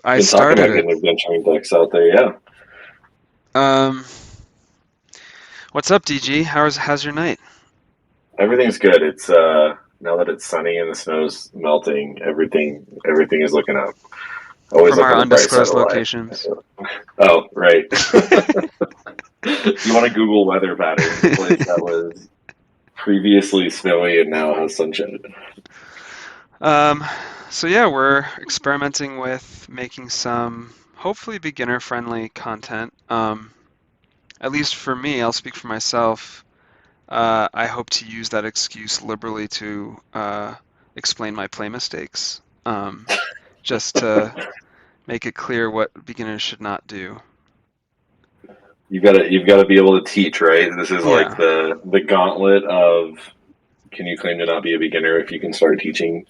I Been talking started about it. getting adventuring decks out there. Yeah, Um, what's up, DG? How's your night? everything's good. It's now that it's sunny and the snow's melting, everything is looking up. Always From look our on the bright side undisclosed of life. locations. Oh, right. If you want to Google weather patterns, a place that was previously snowy and now has sunshine. Um, so yeah, we're experimenting with making some hopefully beginner-friendly content. At least for me, I'll speak for myself. I hope to use that excuse liberally to explain my play mistakes, just to make it clear what beginners should not do. You've got to be able to teach, right? This is like Yeah. the gauntlet of can you claim to not be a beginner if you can start teaching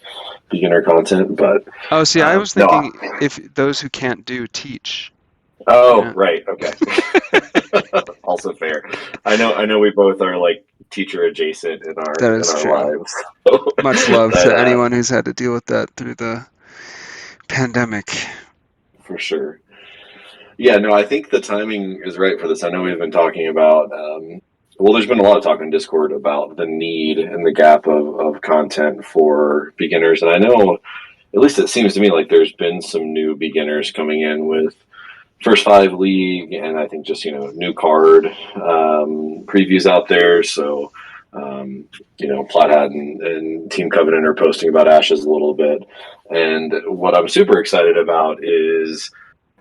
beginner content? But Oh, see, I was no. thinking if those who can't do teach, you Oh, know. right. Okay. Also fair. I know we both are like teacher adjacent in our That in is our true. lives. So, Much love but to anyone who's had to deal with that through the pandemic. for sure. Yeah, no, I think the timing is right for this. I know we've been talking about well, there's been a lot of talk in Discord about the need and the gap of content for beginners. And I know at least it seems to me like there's been some new beginners coming in with First Five League, and I think just new card previews out there. So Plaid and Team Covenant are posting about Ashes a little bit, and what I'm super excited about is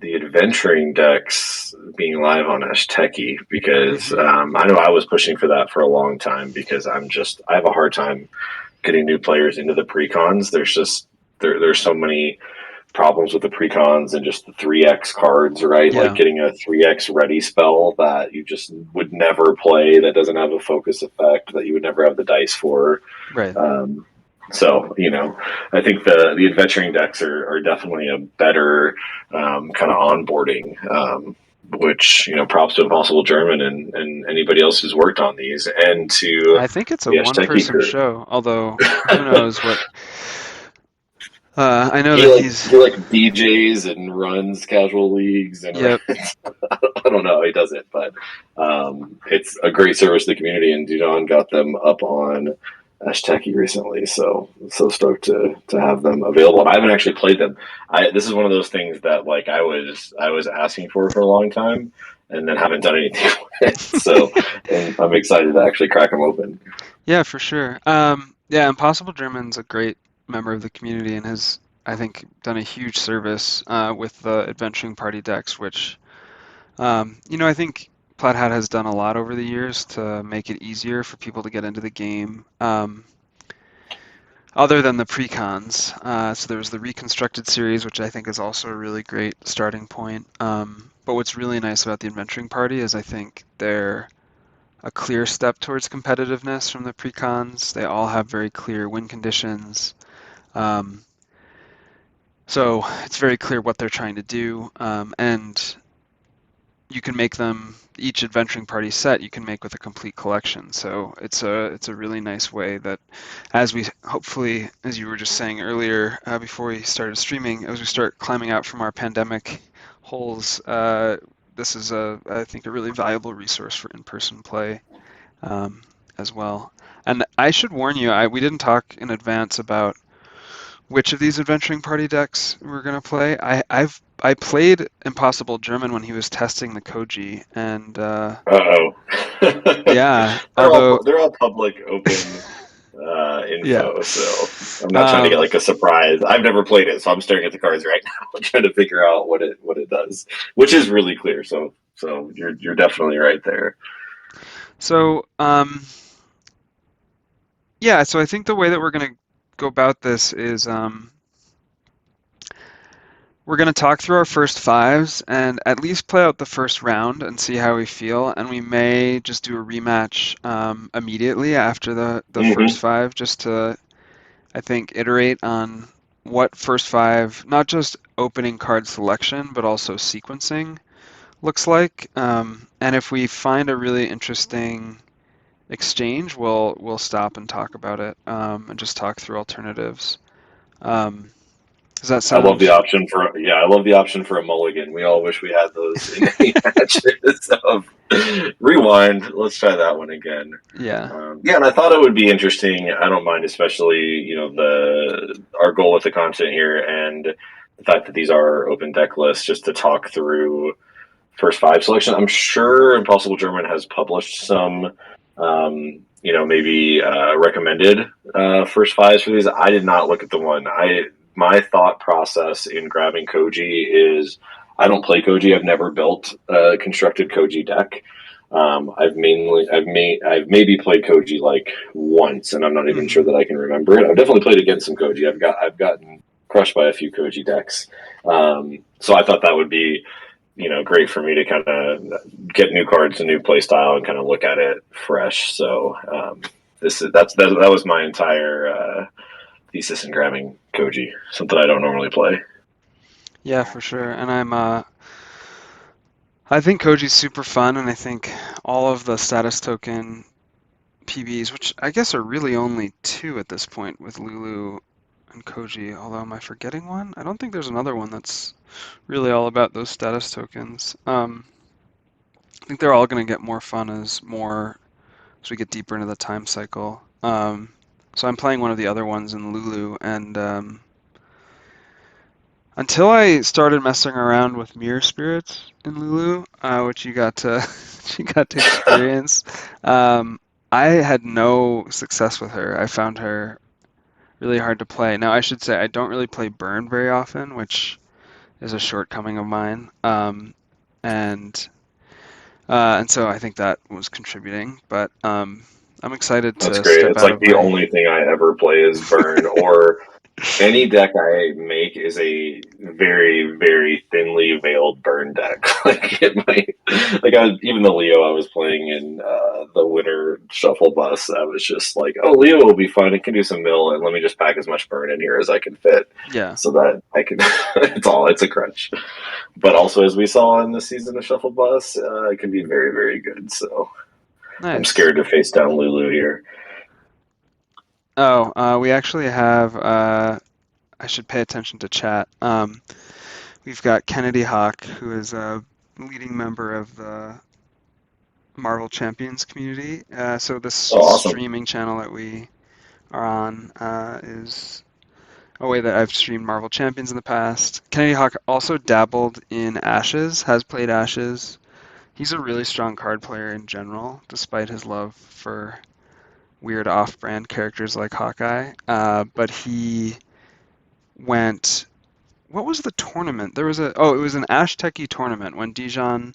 the adventuring decks being live on Ashteki because Hmm. I know I was pushing for that for a long time because I have a hard time getting new players into the precons. There's so many problems with the precons and just the 3x cards, right? Like Yeah. getting a 3x ready spell that you just would never play, that doesn't have a focus effect, that you would never have the dice for. Right. Um, so, I think the adventuring decks are definitely a better kind of onboarding. Which props to Impossible German and anybody else who's worked on these, and to I think it's a the Ashteki one-person crew. show, although who knows what. I know He that like he's. he like DJs and runs casual leagues and Yep. I don't know. He does it, but it's a great service to the community. And Dudon got them up on Ashteki recently, so stoked to have them available. And I haven't actually played them. This is one of those things that like I was asking for a long time, and then haven't done anything with it. So, and I'm excited to actually crack them open. Yeah, for sure. Yeah, Impossible German's a great member of the community and has, I think, done a huge service with the adventuring party decks, which, I think Plaid Hat has done a lot over the years to make it easier for people to get into the game. Other than the precons. So there was the reconstructed series, which I think is also a really great starting point. But what's really nice about the adventuring party is I think they're a clear step towards competitiveness from the precons. They all have very clear win conditions. Um, so it's very clear what they're trying to do. And you can make them each adventuring party set you can make with a complete collection. So it's a really nice way that as we hopefully, as you were just saying earlier before we started streaming, as we start climbing out from our pandemic holes, this is I think a really valuable resource for in-person play um, as well. And I should warn you, we didn't talk in advance about which of these adventuring party decks we're gonna play. I played Impossible German when he was testing the Koji, and Uh-oh. yeah, they're although all they're all public open yeah, info, so I'm not trying to get um, like a surprise. I've never played it, so I'm staring at the cards right now, trying to figure out what it does, which is really clear. So you're definitely right there. so yeah, so I think the way that we're gonna go about this is we're going to talk through our first fives and at least play out the first round and see how we feel. And we may just do a rematch immediately after the first Hmm. five, just to, I think, iterate on what first five, not just opening card selection, but also sequencing looks like. And if we find a really interesting exchange, we'll stop and talk about it and just talk through alternatives. Um, Does that I love the sound? option for I love the option for a mulligan. We all wish we had those in any matches of rewind. Let's try that one again. Yeah. Yeah, and I thought it would be interesting. I don't mind, especially the our goal with the content here and the fact that these are open deck lists, just to talk through first five selection. I'm sure Impossible German has published some, maybe recommended first fives for these. I did not look at the one. My thought process in grabbing Koji is I don't play Koji. I've never built a constructed Koji deck. I've maybe played Koji like once, and I'm not even sure Hmm. that I can remember it. I've definitely played against some Koji. I've gotten crushed by a few Koji decks. So I thought that would be great for me to kind of get new cards, a new play style, and kind of look at it fresh. So that was my entire thesis in grabbing Koji, something I don't normally play. Yeah, for sure. And I think Koji's super fun, and I think all of the status token PBs, which I guess are really only two at this point with Lulu and Koji, although am I forgetting one? I don't think there's another one that's really all about those status tokens. I think they're all going to get more fun as we get deeper into the time cycle. So I'm playing one of the other ones in Lulu, and until I started messing around with Mirror Spirits in Lulu, which you got to you got to experience, um, I had no success with her. I found her really hard to play. Now I should say I don't really play Burn very often, which is a shortcoming of mine. And and so I think that was contributing. But I'm excited That's to great. step It's out like of the my. only thing I ever play is Burn, or any deck I make is a very, very thinly veiled burn deck. Like it might, even the Leo I was playing in the winter shuffle bus, I was just like, oh, Leo will be fun. It can do some mill, and let me just pack as much burn in here as I can fit, Yeah, so that I can. It's a crunch, but also as we saw in the season of shuffle bus, it can be very, very good. So I'm nice. scared to face down Lulu here. Oh, we actually have. I should pay attention to chat. We've got Kennedy Hawk, who is a leading member of the Marvel Champions community. So this Oh, awesome. streaming channel that we are on is a way that I've streamed Marvel Champions in the past. Kennedy Hawk also dabbled in Ashes, has played Ashes. He's a really strong card player in general, despite his love for weird off-brand characters like Hawkeye. But he went. What was the tournament? There was a. Oh, it was an Ashteki tournament when Dijon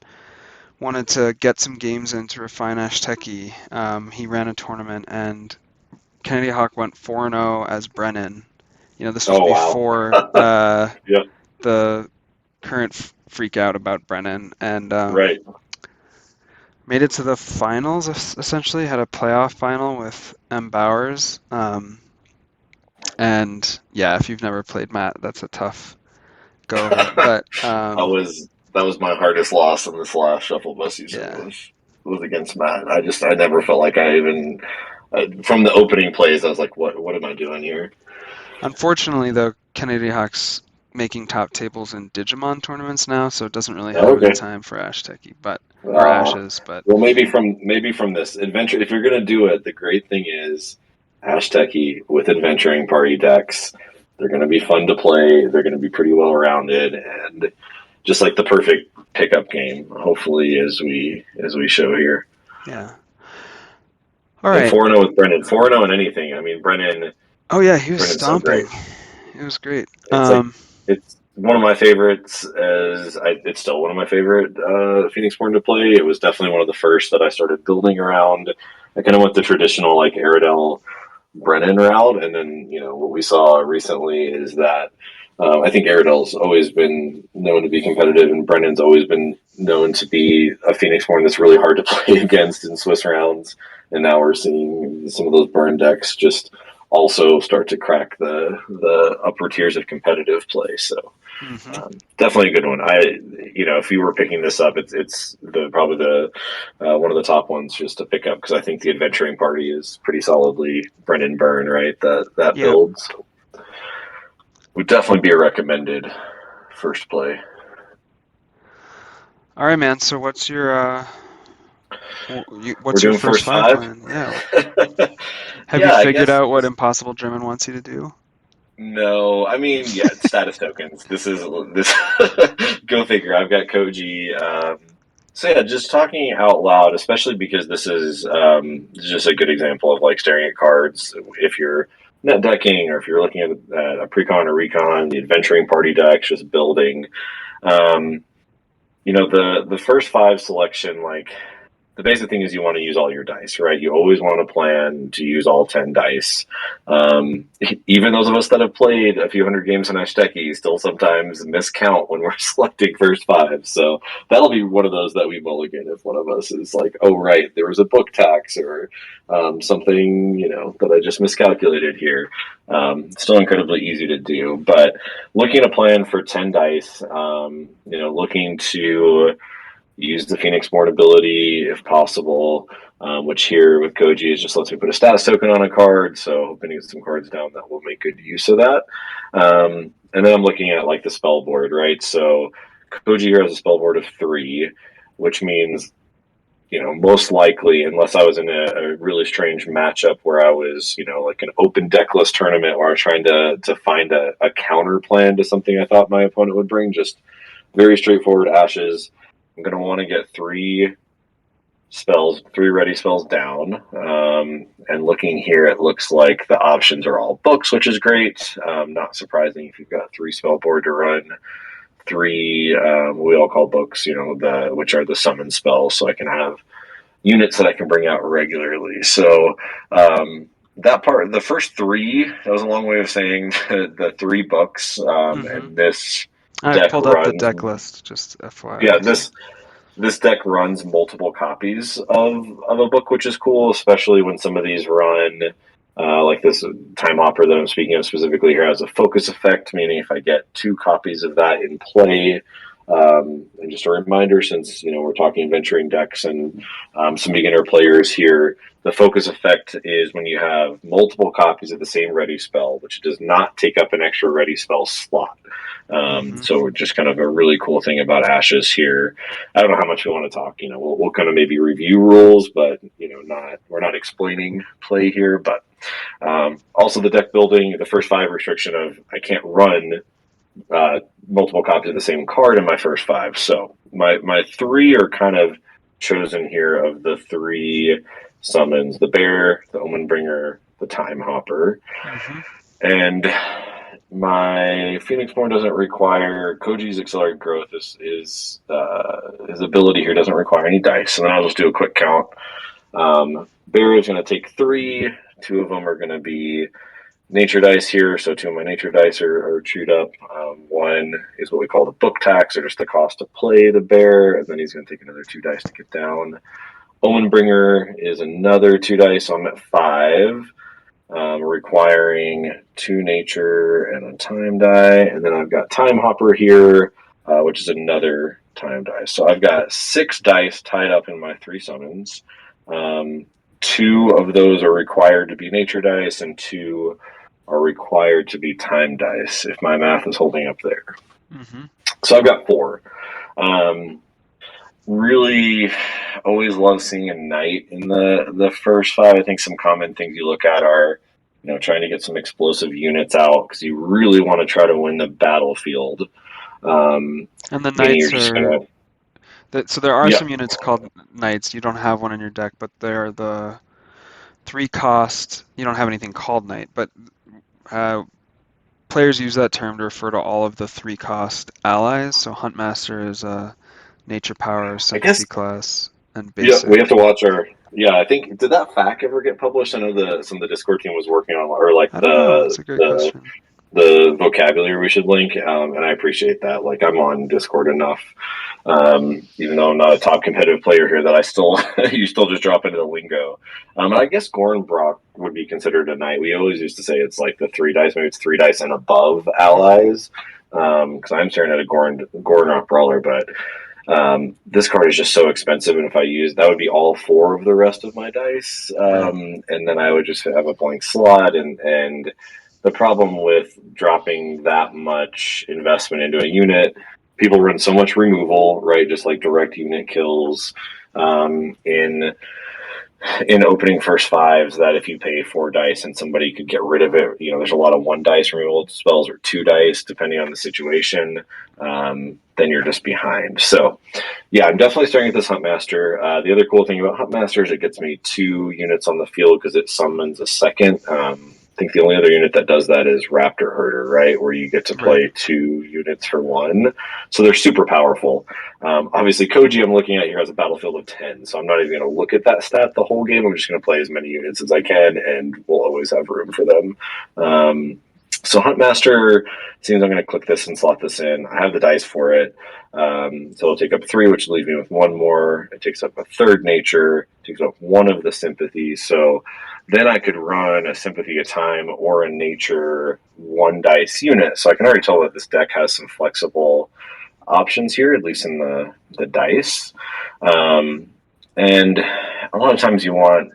wanted to get some games in to refine Ashteki. He ran a tournament and Kennedy Hawk went 4-0 as Brennan. This was Oh wow. before Yep. the current freak out about Brennan, and Right. made it to the finals. Essentially, had a playoff final with M. Bowers. And yeah, if you've never played Matt, that's a tough go of it. But I was that was my hardest loss in this last shuffle bus season yeah, was against Matt. I never felt like I even from the opening plays I was like, what am I doing here? unfortunately, though, Kennedy Hawk's making top tables in Digimon tournaments now, so it doesn't really have any Okay. time for Ashteki, but or Uh, Ashes. But well, maybe from this adventure, if you're gonna do it, the great thing is Hashtag with adventuring party decks. They're gonna be fun to play. They're gonna be pretty well rounded and just like the perfect pickup game. Hopefully, as we show here. yeah, all And right. 4-0 with Brennan. 4-0 in anything. I mean, Oh yeah, he was Brennan's so stomping. great. It was great. It's like it's one of my favorites. It's still one of my favorite Phoenix Born to play. It was definitely one of the first that I started building around. I kind of went the traditional like Aerodel Brennan route, and then what we saw recently is that I think Aerodel's always been known to be competitive, and Brennan's always been known to be a Phoenix Born that's really hard to play against in Swiss rounds. And now we're seeing some of those burn decks just also start to crack the upper tiers of competitive play. So hmm definitely a good one. If you were picking this up, it's the probably the one of the top ones just to pick up because I think the adventuring party is pretty solidly Brennan Byrne, right? That Yeah. build. So would definitely be a recommended first play. All right, man. So We're what's your doing first first five five. plan? Yeah. Have you Yeah, I figured guess. out what Impossible German wants you to do? No, I mean, yeah, status tokens. This. Go figure. I've got Koji. So yeah, just talking out loud, especially because this is just a good example of like staring at cards. If you're net decking, or if you're looking at a precon or recon, the adventuring party decks, just building. Um, the first five selection, like the basic thing is you want to use all your dice, right? You always want to plan to use all 10 dice. Um, Even those of us that have played a few hundred games in Ashteki still sometimes miscount when we're selecting first five. So that'll be one of those that we mulligan if one of us is like, oh, right, there was a book tax or something, that I just miscalculated here. Still incredibly easy to do. But looking at a plan for 10 dice, looking to use the Phoenix Born ability if possible, which here with Koji is just lets me put a status token on a card. So hoping to get some cards down that will make good use of that. And then I'm looking at like the spell board, right? So Koji here has a spell board of 3, which means most likely, unless I was in a really strange matchup where I was, like an open deckless tournament where I was trying to find a counter plan to something I thought my opponent would bring, just very straightforward ashes. I'm going to want to get 3 ready spells down. And looking here, it looks like the options are all books, which is great. Not surprising if you've got 3 spell board to run. 3, we all call books, which are the summon spells, so I can have units that I can bring out regularly. So that part, the first 3, that was a long way of saying the 3 books, Mm-hmm. and this I deck pulled up the runs. deck list, just Yeah, FYI. So. this deck runs multiple copies of a book, which is cool, especially when some of these run. Like this time opera that I'm speaking of specifically here has a focus effect, meaning if I get 2 copies of that in play, and just a reminder, since we're talking venturing decks and some beginner players here, the focus effect is when you have multiple copies of the same ready spell, which does not take up an extra ready spell slot. Mm-hmm. So just kind of a really cool thing about Ashes here. I don't know how much we want to talk. We'll kind of maybe review rules, but not we're not explaining play here. But also the deck building, the first 5 restriction of I can't run multiple copies of the same card in my first 5. So my 3 are kind of chosen here of the 3 summons: the Bear, the Omen Bringer, the Time Hopper, Mm-hmm. and my Phoenix Born doesn't require Koji's accelerated growth. His ability here doesn't require any dice, and then I'll just do a quick count. Bear is going to take 3. 2 of them are going to be nature dice here, so 2 of my nature dice are chewed up. 1 is what we call the book tax, or just the cost to play the bear, and then he's going to take another 2 dice to get down. Omen Bringer is another 2 dice, so I'm at 5. Requiring 2 nature and a time die, and then I've got Time Hopper here, which is another time die. So I've got 6 dice tied up in my 3 summons. 2 of those are required to be nature dice, and 2 are required to be time dice, if my math is holding up there. Mm-hmm. So I've got 4. Um, Really always love seeing a knight in the first 5. I think some common things you look at are trying to get some explosive units out because you really want to try to win the battlefield. And the Meaning you're knights just are gonna. so there are Yeah, some units called knights. You don't have one in your deck, but they're the 3 cost. You don't have anything called knight, but uh, players use that term to refer to all of the 3 cost allies. So Huntmaster is a nature power I sympathy guess. class and Yeah, we have basic. to watch our. Yeah, I think did that FAQ ever get published? I know some of the Discord team was working on, or like I don't know. That's a great question. the vocabulary we should link, and I appreciate that. Like I'm on Discord enough, even though I'm not a top competitive player here, that I still you still just drop into the lingo. And I guess Gorn Brock would be considered a knight. We always used to say it's like the 3 dice, maybe it's 3 dice and above Mm-hmm. allies. Because I'm staring at a Gorn Rock Brawler, but this card is just so expensive, and if I use that, would be all 4 of the rest of my dice, Right. and then I would just have a blank slot, and the problem with dropping that much investment into a unit, people run so much removal, right? Just like direct unit kills in opening first fives, that if you pay 4 dice and somebody could get rid of it, there's a lot of 1 dice removal spells or 2 dice, depending on the situation. Then you're just behind. So, yeah, I'm definitely starting with this Huntmaster. The other cool thing about Huntmaster is it gets me 2 units on the field because it summons a second. I think the only other unit that does that is Raptor Herder, right? Where you get to Right. play 2 units for 1. So they're super powerful. Obviously, Koji, I'm looking at here, has a battlefield of 10, so I'm not even going to look at that stat the whole game. I'm just going to play as many units as I can, and we'll always have room for them. So Huntmaster seems I'm going to click this and slot this in. I have the dice for it. So it'll take up 3, which will leave me with 1 more. It takes up a third nature, takes up 1 of the sympathies. So then I could run a sympathy a time or a nature 1 dice unit. So I can already tell that this deck has some flexible options here, at least in the dice. And a lot of times you want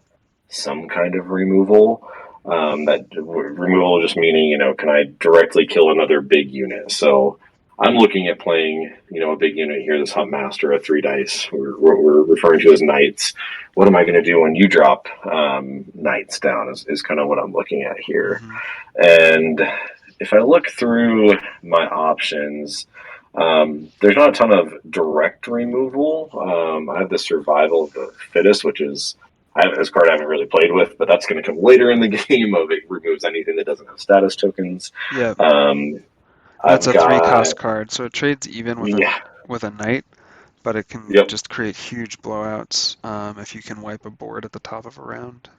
some kind of removal. That removal just meaning, can I directly kill another big unit? So I'm looking at playing, a big unit here, this Huntmaster, a 3 dice. We're referring to as knights. What am I going to do when you drop knights down is kind of what I'm looking at here. Hmm. And if I look through my options, there's not a ton of direct removal. I have the Survival of the Fittest, which is this card I haven't really played with, but that's going to come later in the game. Of it removes anything that doesn't have status tokens. Yeah. Um, That's I've a three got cost card, so it trades even yeah, with a knight, but it can yep. just create huge blowouts if you can wipe a board at the top of a round.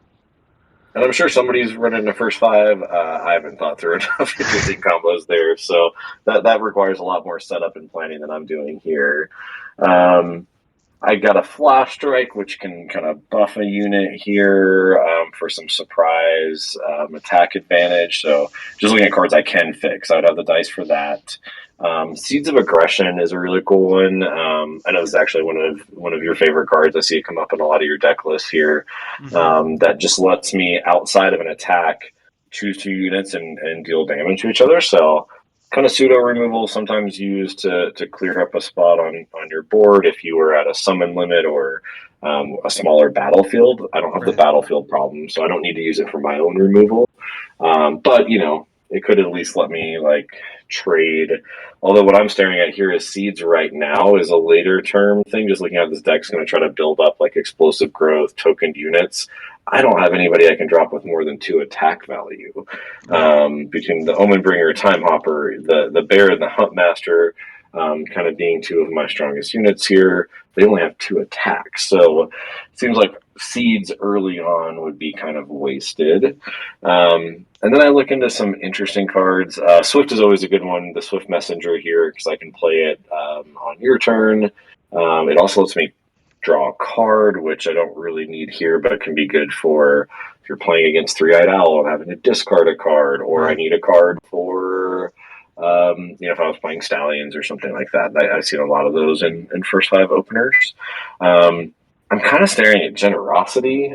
And I'm sure somebody's running the first 5. I haven't thought through enough interesting combos there, so that requires a lot more setup and planning than I'm doing here. Um, I got a Flash Strike, which can kind of buff a unit here for some surprise attack advantage. So just looking at cards I can fix, I would have the dice for that. Seeds of Aggression is a really cool one. I know this is actually one of your favorite cards. I see it come up in a lot of your deck lists here. Hmm. That just lets me, outside of an attack, choose 2 units and deal damage to each other. So kind of pseudo removal, sometimes used to clear up a spot on your board if you were at a summon limit or a smaller battlefield. I don't have the Right. battlefield problem, so I don't need to use it for my own removal. But it could at least let me like trade. Although what I'm staring at here is seeds right now is a later term thing. Just looking at this deck's going to try to build up like explosive growth tokened units. I don't have anybody I can drop with more than 2 attack value. Right. Between the Omen Bringer, Time Hopper, the Bear, and the Huntmaster, kind of being 2 of my strongest units here, they only have 2 attacks. So it seems like seeds early on would be kind of wasted. And then I look into some interesting cards. Swift is always a good one. The Swift Messenger here, because I can play it on your turn. It also lets me draw a card, which I don't really need here, but it can be good for if you're playing against Three-Eyed Owl and having to discard a card, or I Right. need a card for, if I was playing Stallions or something like that. I've seen a lot of those in first 5 openers. Um, I'm kind of staring at Generosity.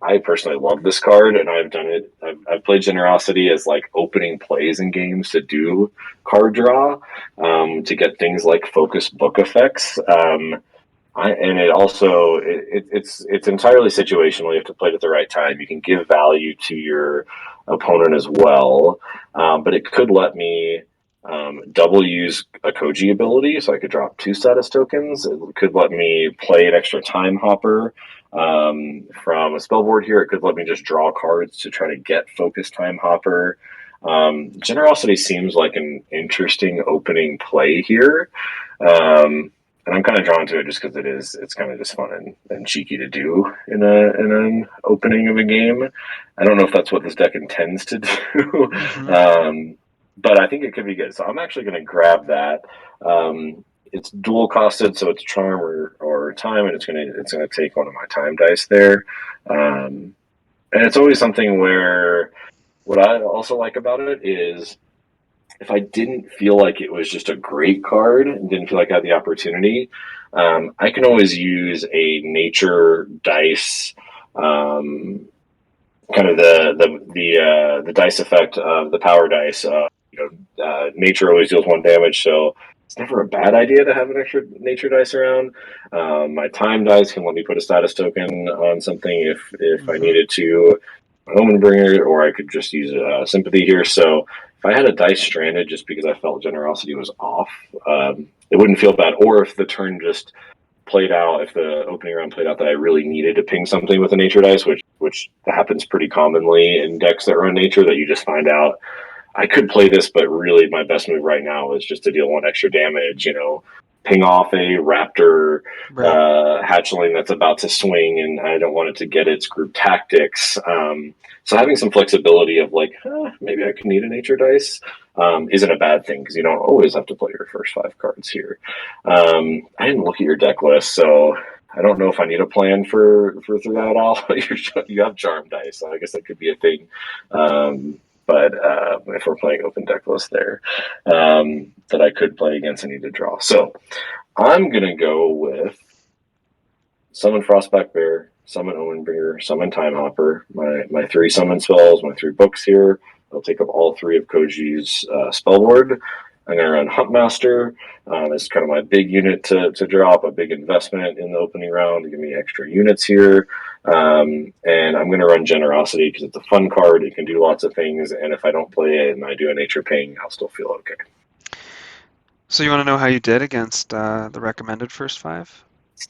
I personally love this card, and I've done it. I've played Generosity as like opening plays in games to do card draw, to get things like focus book effects. And it also it's entirely situational. You have to play it at the right time. You can give value to your opponent as well, but it could let me double use a Koji ability, so I could drop 2 status tokens. It could let me play an extra time hopper from a spell board here. It could let me just draw cards to try to get focus time hopper. Generosity seems like an interesting opening play here. And I'm kind of drawn to it just because it's kind of just fun and cheeky to do in an opening of a game. I don't know if that's what this deck intends to do, Hmm. but I think it could be good. So I'm actually going to grab that. It's dual costed, so it's charm or time, and it's gonna take one of my time dice there. And it's always something where what I also like about it is if I didn't feel like it was just a great card and didn't feel like I had the opportunity, I can always use a nature dice um, kind of the dice effect of the power dice. Nature always deals one damage, so it's never a bad idea to have an extra nature dice around. My time dice can let me put a status token on something if I Hmm. needed to. Omen Bringer, or I could just use sympathy here. So if I had a dice stranded just because I felt generosity was off, it wouldn't feel bad. Or if the turn just played out, if the opening round played out that I really needed to ping something with a nature dice, which happens pretty commonly in decks that run nature, that you just find out I could play this, but really my best move right now is just to deal one extra damage. Ping off a raptor Right. hatchling that's about to swing, and I don't want it to get its group tactics. So having some flexibility of like, maybe I could need a nature dice isn't a bad thing because you don't always have to play your first 5 cards here. I didn't look at your deck list, so I don't know if I need a plan for throughout all. You have charm dice, so I guess that could be a thing. But if we're playing open deck list there, that I could play against, I need to draw. So I'm gonna go with summon Frostback Bear, summon Omenbringer, summon Time Hopper. My 3 summon spells, my 3 books here. I'll take up all 3 of Koji's spell board. I'm gonna run Huntmaster. It's kind of my big unit to drop, a big investment in the opening round to give me extra units here. And I'm going to run Generosity because it's a fun card. It can do lots of things. And if I don't play it and I do a Nature Ping, I'll still feel okay. So you want to know how you did against the recommended first five?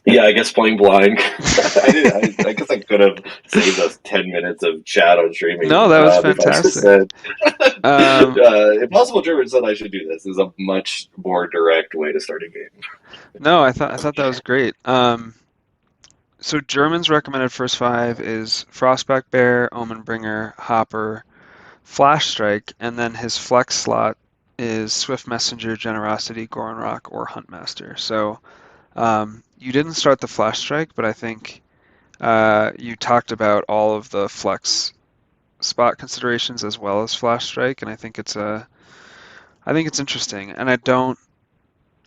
Yeah, I guess playing blind. I guess I could have saved us 10 minutes of chat on No, streaming that was if I just fantastic. said, Um, Impossible German said I should do this. This is a much more direct way to start a game. no, I thought that was great. So German's recommended first five is Frostback Bear, Omenbringer, Hopper, Flash Strike, and then his flex slot is Swift Messenger, Generosity, Goron Rock, or Huntmaster. So you didn't start the Flash Strike, but I think you talked about all of the flex spot considerations as well as Flash Strike, and I think it's interesting. And I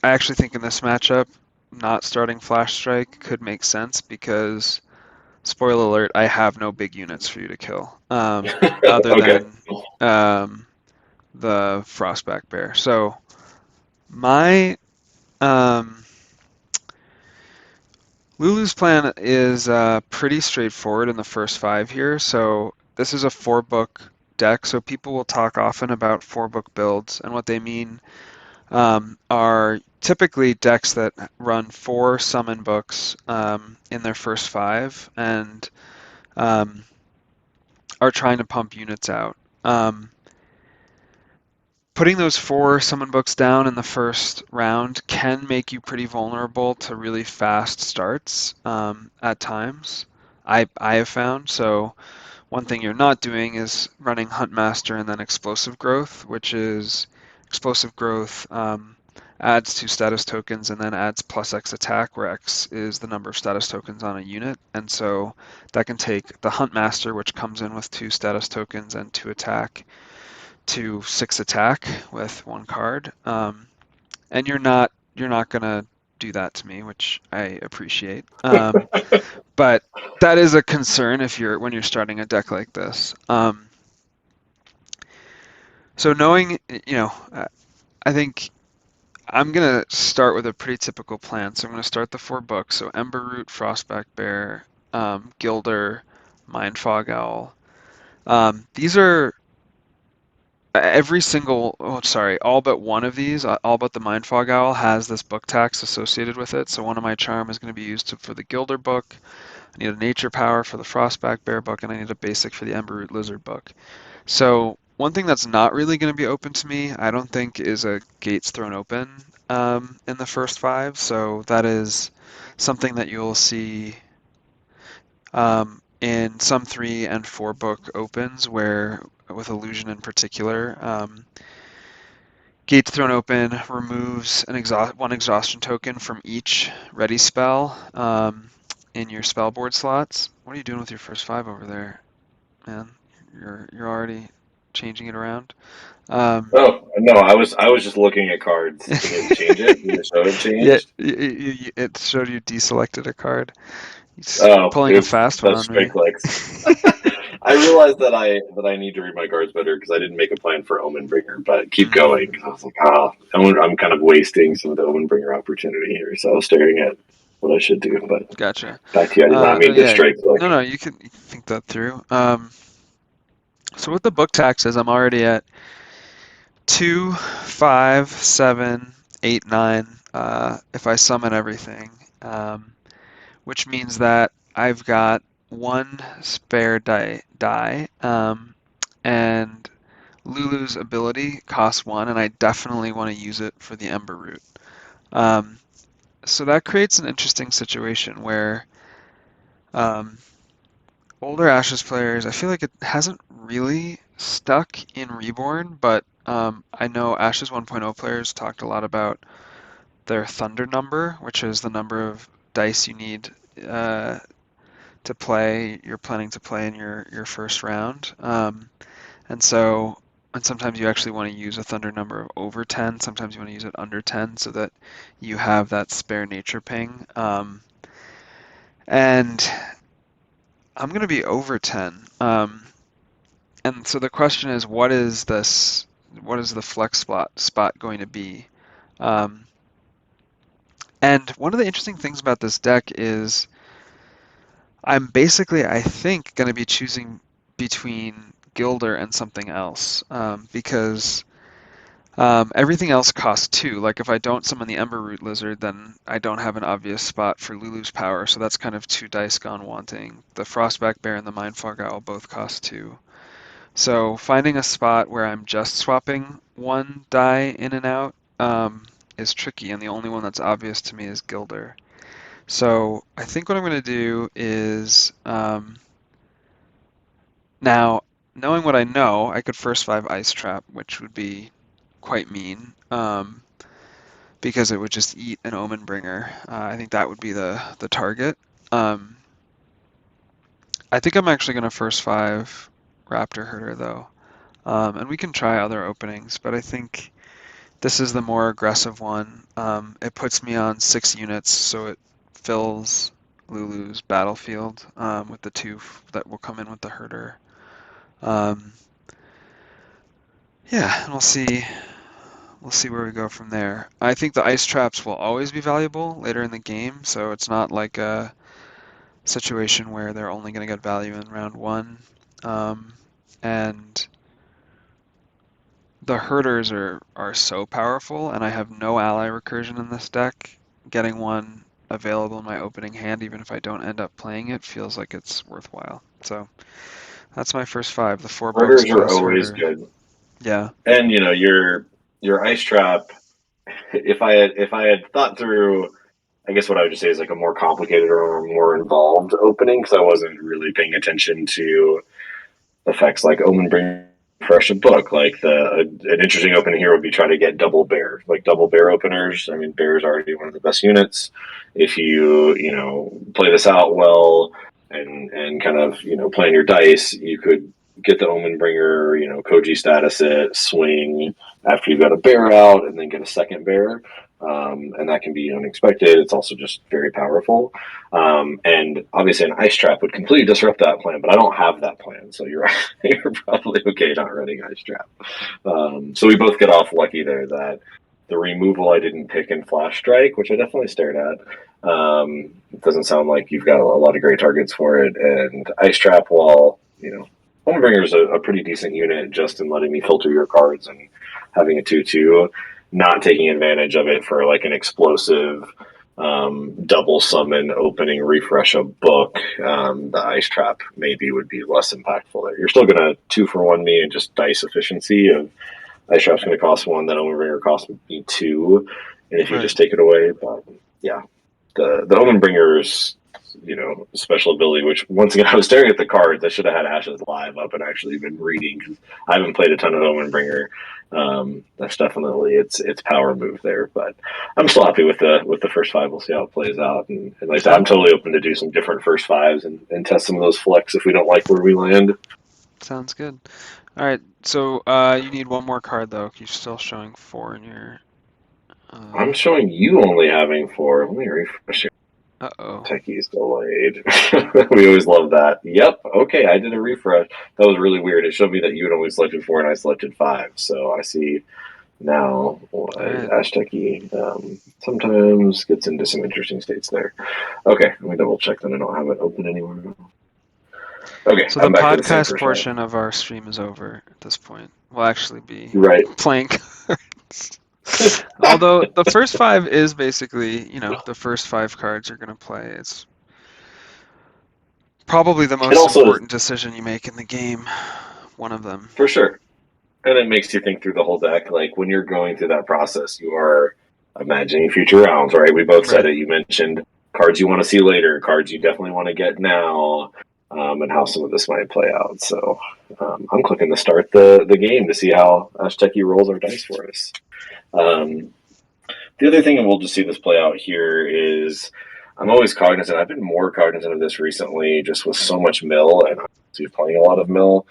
actually think in this matchup, not starting Flash Strike could make sense because, spoiler alert, I have no big units for you to kill, other Okay. than um, the Frostback Bear. So my um, Lulu's plan is pretty straightforward in the first five here. So this is a 4 book deck, so people will talk often about 4 book builds, and what they mean are typically decks that run 4 summon books in their first five and um, are trying to pump units out. Putting those 4 summon books down in the first round can make you pretty vulnerable to really fast starts at times. I have found. So one thing you're not doing is running Huntmaster and then Explosive Growth, which is Explosive Growth adds 2 status tokens and then adds plus X attack, where X is the number of status tokens on a unit. And so that can take the Huntmaster, which comes in with 2 status tokens and 2 attack, to 6 attack with 1 card. And you're not gonna do that to me, which I appreciate. But that is a concern if you're when you're starting a deck like this. So knowing, I think I'm gonna start with a pretty typical plan. So I'm gonna start the 4 books. So Ember Root, Frostback Bear, Gilder, Mind Fog Owl. These are every single, oh, sorry, all but one of these, all but the Mind Fog Owl has this book tax associated with it. So one of my charm is going to be used for the Gilder book. I need a nature power for the Frostback Bear book, and I need a basic for the Ember Root Lizard book. So one thing that's not really going to be open to me, I don't think, is a Gates Thrown Open in the first five. So that is something that you'll see in some 3 and 4 book opens, where with Illusion in particular, Gates Thrown Open removes one exhaustion token from each ready spell in your spell board slots. What are you doing with your first five over there, man? You're already changing it around. Um, Oh no, I was just looking at cards. It didn't change it. You just showed it yeah, changed. it showed you deselected a card. He's Oh, pulling a oops, fast one that's on straight me. clicks. I realized that I need to read my cards better because I didn't make a plan for Omenbringer, but keep Hmm. going. I was like, I'm kind of wasting some of the Omenbringer opportunity here. So I was staring at what I should do. But Gotcha. back to you. I did not No, mean to yeah, strike no, quick. no, you can think that through. So with the book taxes, I'm already at 2, 5, 7, 8, 9. If I summon everything, which means that I've got one spare die, and Lulu's ability costs one, and I definitely want to use it for the Ember Root. Um, so that creates an interesting situation where um, older Ashes players, I feel like it hasn't really stuck in Reborn, but I know Ashes 1.0 players talked a lot about their Thunder number, which is the number of dice you need uh, to play, you're planning to play in your first round. And sometimes you actually want to use a Thunder number of over 10, sometimes you want to use it under 10 so that you have that spare nature ping. And I'm going to be over 10. And so the question is, what is the flex spot going to be? Um, and one of the interesting things about this deck is I'm basically, I think, going to be choosing between Gilder and something else because everything else costs two. Like if I don't summon the Ember Root Lizard, then I don't have an obvious spot for Lulu's power, so that's kind of two dice gone wanting. The Frostback Bear and the Mindfog Owl both cost two. So finding a spot where I'm just swapping one die in and out is tricky, and the only one that's obvious to me is Gilder. So I think what I'm going to do is now, knowing what I know, I could first five Ice Trap, which would be quite mean because it would just eat an Omen Bringer. I think that would be the target. Um, I think I'm actually going to first five Raptor Herder though, and we can try other openings, but I think this is the more aggressive one. It puts me on 6 units, so it fills Lulu's battlefield with the two that will come in with the herder. Um, yeah, and we'll see where we go from there. I think the ice traps will always be valuable later in the game, so it's not like a situation where they're only going to get value in round one. Um, and the herders are so powerful, and I have no ally recursion in this deck. Getting one available in my opening hand, even if I don't end up playing it, feels like it's worthwhile. So that's my first five, the four books Murders are plus always herder. good, Yeah, and your ice trap. If I had thought through, I guess what I would just say is like a more complicated or more involved opening because I wasn't really paying attention to effects like Omen bring fresh a book. Like an interesting opening here would be try to get double bear, like double bear openers. I mean, bear is already one of the best units. If you play this out well and kind of playing your dice, you could get the Omen Bringer, Koji status it, swing after you've got a bear out, and then get a second bear. And that can be unexpected. It's also just very powerful. And obviously, an ice trap would completely disrupt that plan, but I don't have that plan. So you're you're probably okay not running ice trap. So we both get off lucky there that the removal I didn't pick in Flash Strike, which I definitely stared at. It doesn't sound like you've got a lot of great targets for it. And ice trap, while Homebringer is a pretty decent unit just in letting me filter your cards and having a 2/2, not taking advantage of it for like an explosive double summon opening refresh a book, the ice trap maybe would be less impactful there. You're still going to 2-for-1 me and just dice efficiency of ice trap's going to cost one, then Omen Bringer costs me two, and if you right. just take it away, but yeah, the Omen Bringer's special ability, which once again I was staring at the cards. I should have had Ashes live up and actually been reading because I haven't played a ton of Omen Bringer. That's definitely its power move there, but I'm still happy with the first five. We'll see how it plays out, and like I said, Yeah, I'm totally open to do some different first fives and test some of those flex if we don't like where we land. sounds good. All right, so you need one more card though. You're still showing four in your. I'm Uh, showing you only having four. Let me refresh here. Uh-oh. Techie's delayed. We always love that. Yep. Okay, I did a refresh. That was really weird. It showed me that you had only selected four and I selected five. So I see now All why right. Ash Techie sometimes gets into some interesting states there. Okay, let me double check that I don't have it open anywhere. Okay, So the I'm back to the same podcast first five. portion of our stream is over at this point. We'll actually be Right. playing cards. Although the first five is basically, the first five cards you're going to play. It's probably the It most also is, important decision you make in the game. One of them. for sure. And it makes you think through the whole deck. Like when you're going through that process, you are imagining future rounds, right? We both said Right. it. You mentioned cards you want to see later, cards you definitely want to get now, and how some of this might play out. So I'm clicking to start the game to see how Azteki rolls our dice for us. Um, the other thing, and we'll just see this play out here, is I'm always cognizant. I've been more cognizant of this recently, just with so much mill, and obviously playing a lot of mill,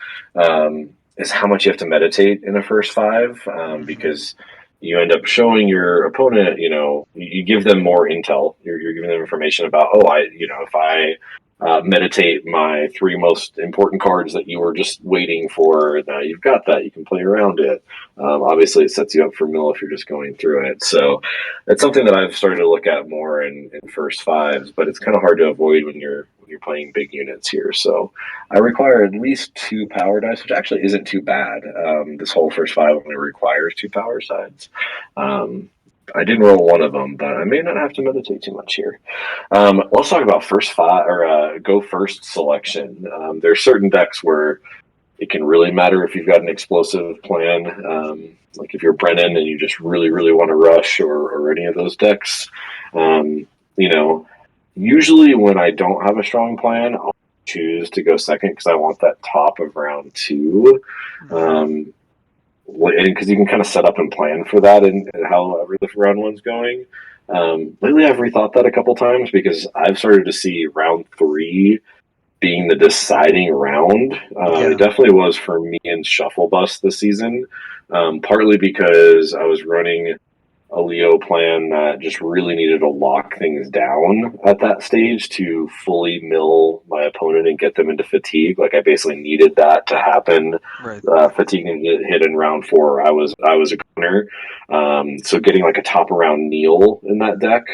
is how much you have to meditate in a first five, Hmm. because you end up showing your opponent, you give them more intel. You're giving them information about, oh, if I meditate my three most important cards that you were just waiting for, now you've got that. You can play around it. Obviously, it sets you up for mill if you're just going through it. So it's something that I've started to look at more in first fives, but it's kind of hard to avoid when you're playing big units here. So I require at least two power dice, which actually isn't too bad. This whole first five only requires two power sides. Um, I did roll one of them, but I may not have to meditate too much here. Let's talk about first five or go first selection. There's certain decks where it can really matter if you've got an explosive plan. Like if you're Brennan and you just really, really want to rush, or any of those decks. Um, you know, Usually when I don't have a strong plan, I'll choose to go second because I want that top of round two. Hmm. Um, and because you can kind of set up and plan for that and however the round one's going. Lately, I've rethought that a couple times because I've started to see round three being the deciding round. It Yeah. definitely was for me in Shuffle Bus this season, partly because I was running a Leo plan that just really needed to lock things down at that stage to fully mill my opponent and get them into fatigue. Like I basically needed that to happen. Right. Fatigue and get hit in round four. I was a gunner, so getting like a top around kneel in that deck.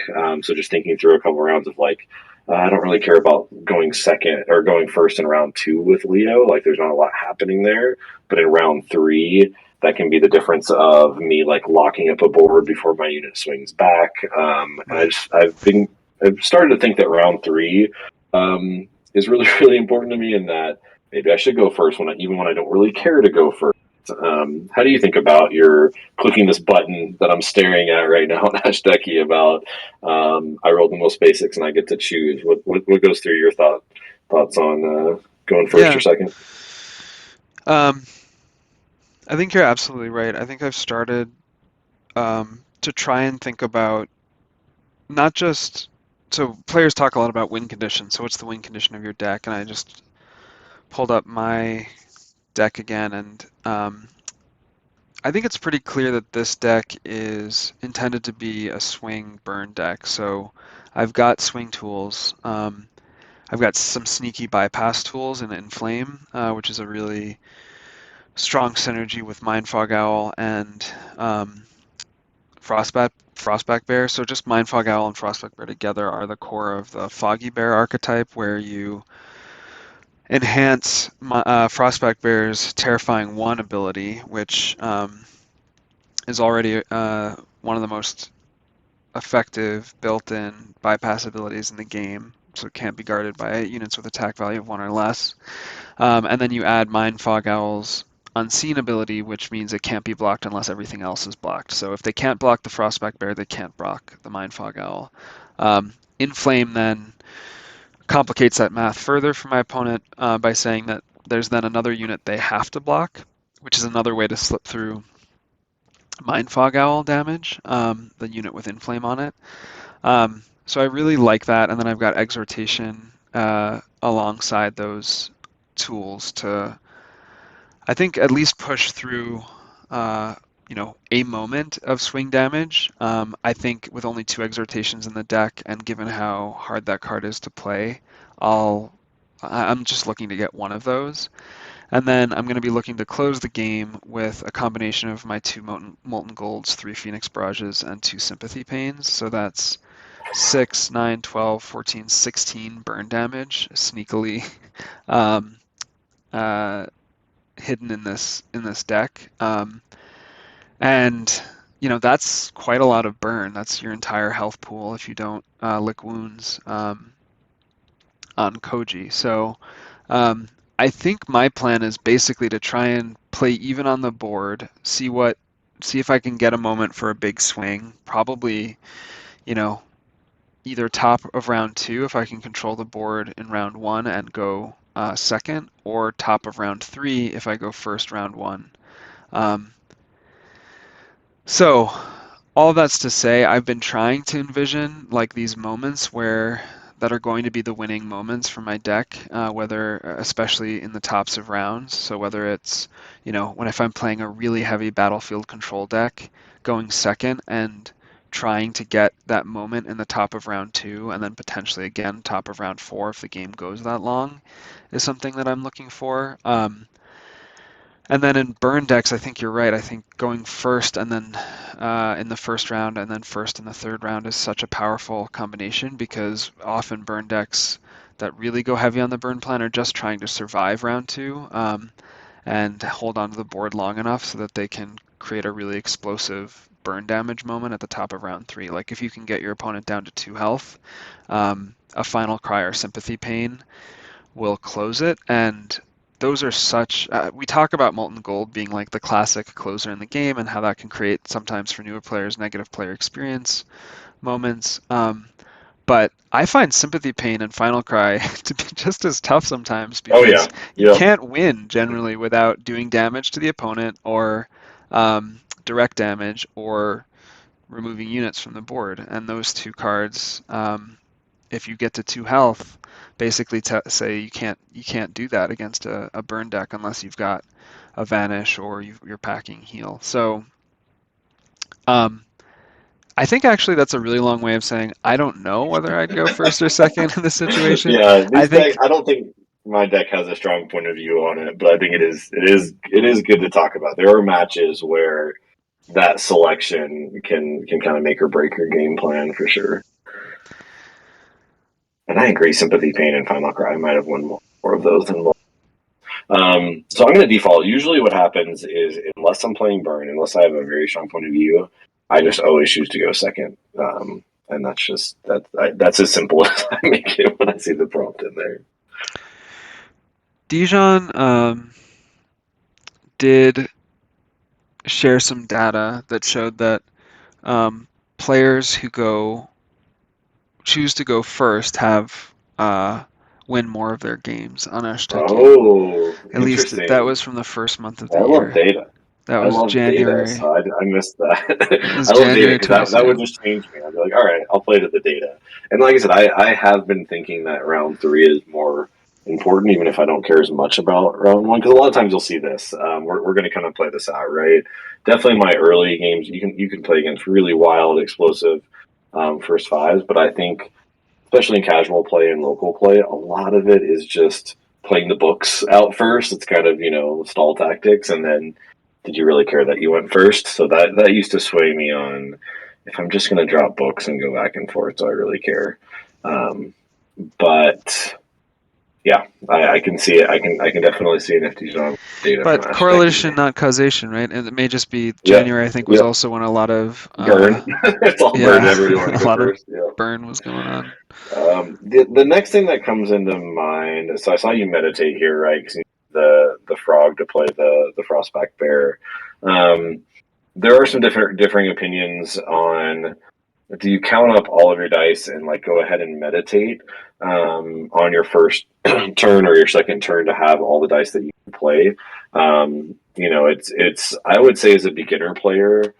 So just thinking through a couple rounds of like I don't really care about going second or going first in round two with Leo. Like, there's not a lot happening there. But in round three, that can be the difference of me like locking up a board before my unit swings back. And Right. I've started to think that round three is really really important to me, and that maybe I should go first even when I don't really care to go first. How do you think about your clicking this button that I'm staring at right now on Hashtag about I roll the most basics and I get to choose. What goes through your thoughts on going first or Yeah. second? Um, I think you're absolutely right. I think I've started to try and think about not just so players talk a lot about win condition. So what's the win condition of your deck? And I just pulled up my deck again, and I think it's pretty clear that this deck is intended to be a swing burn deck. So I've got swing tools. I've got some sneaky bypass tools in Inflame, which is a really strong synergy with Mindfog Owl and Frostback Bear. So just Mindfog Owl and Frostback Bear together are the core of the Foggy Bear archetype, where you enhance Frostback Bear's Terrifying 1 ability, which is already one of the most effective built-in bypass abilities in the game, so it can't be guarded by units with attack value of 1 or less. And then you add Mindfog Owl's Unseen ability, which means it can't be blocked unless everything else is blocked. So if they can't block the Frostback Bear, they can't block the Mindfog Owl. Inflame then complicates that math further for my opponent by saying that there's then another unit they have to block, which is another way to slip through Mindfog Owl damage, the unit with Inflame on it. So I really like that, and then I've got Exhortation alongside those tools to, I think, at least push through, a moment of swing damage. I think with only two exhortations in the deck, and given how hard that card is to play, I'm just looking to get one of those. And then I'm going to be looking to close the game with a combination of my two Molten Golds, three Phoenix Barrages, and two Sympathy Pains. So that's 6, 9, 12, 14, 16 burn damage sneakily um, uh, hidden in this deck. And that's quite a lot of burn. That's your entire health pool if you don't lick wounds on Koji. So um, I think my plan is basically to try and play even on the board, see if I can get a moment for a big swing. Probably, you know, either top of round two if I can control the board in round one and go second, or top of round three if I go first round one. Um, so all that's to say, I've been trying to envision like these moments where that are going to be the winning moments for my deck, whether especially in the tops of rounds. So whether it's when if I'm playing a really heavy battlefield control deck, going second and trying to get that moment in the top of round two, and then potentially again top of round four if the game goes that long, is something that I'm looking for. And then in burn decks, I think you're right. I think going first and then in the first round and then first in the third round is such a powerful combination because often burn decks that really go heavy on the burn plan are just trying to survive round two and hold on to the board long enough so that they can create a really explosive burn damage moment at the top of round three. Like if you can get your opponent down to 2 health, a Final Cry or Sympathy Pain will close it. And those are such. We talk about Molten Gold being like the classic closer in the game and how that can create sometimes for newer players negative player experience moments. But I find Sympathy Pain and Final Cry to be just as tough sometimes Oh yeah, because you yep. can't win generally without doing damage to the opponent or direct damage or removing units from the board. And those two cards, if you get to 2 health, basically say you can't do that against a burn deck unless you've got a vanish or you're packing heal. So um, I think actually that's a really long way of saying I don't know whether I'd go first or second in this situation. Yeah, I this deck. think, I don't think my deck has a strong point of view on it, but I think it is good to talk about. There are matches where that selection can kind of make or break your game plan for sure. And I agree, Sympathy, Pain, and Final Cry might have won more of those than more. So I'm going to default. Usually, what happens is, unless I'm playing Burn, unless I have a very strong point of view, I just always choose to go second. And that's just that's as simple as I make it when I see the prompt in there. Dijon did share some data that showed that um, players who go choose to go first have win more of their games on Ashteki. Oh, At least that interesting. was from the first month of I the love year. data. That I was love data, January. so I missed It that. was I love data January because that would 22nd. just change me. I'd be like, all right, I'll play to the data. And like I said, I have been thinking that round three is more important, even if I don't care as much about round one. Because a lot of times you'll see this. We're going to kind of play this out, right? Definitely my early games, you can play against really wild, explosive first fives, but I think especially in casual play and local play, a lot of it is just playing the books out first. It's kind of stall tactics, and then did you really care that you went first? So that used to sway me on if I'm just going to drop books and go back and forth. Do I really care? Um, but yeah, I can see it. I can definitely see an FT John data from But Ashteki. correlation, not causation, right? And it may just be Yep, January, I think, was yep. also when a lot of, Burn. It's all burn. yeah, Everybody wanted to a go lot of first. Yeah. burn was going on. The next thing that comes into mind, so I saw you meditate here, right? Because you need the frog to play the frostback bear. Um, there are some differing opinions on do you count up all of your dice and like go ahead and meditate on your first turn or your second turn to have all the dice that you can play. It's I would say as a beginner player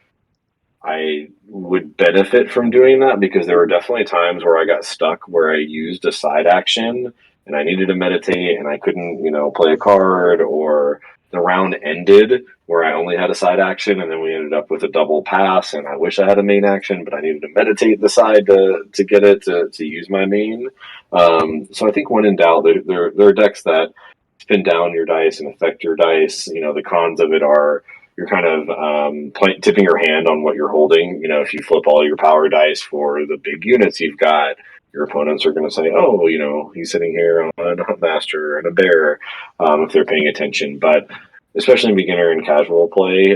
I would benefit from doing that because there were definitely times where I got stuck where I used a side action and I needed to meditate and I couldn't, play a card or the round ended where I only had a side action, and then we ended up with a double pass. And I wish I had a main action, but I needed to meditate the side to get it to use my main. So I think when in doubt, there are decks that spin down your dice and affect your dice. The cons of it are you're kind of tipping your hand on what you're holding. If you flip all your power dice for the big units you've got, your opponents are going to say, "Oh, he's sitting here on a Huntmaster and a Bear," if they're paying attention. But especially in beginner and casual play,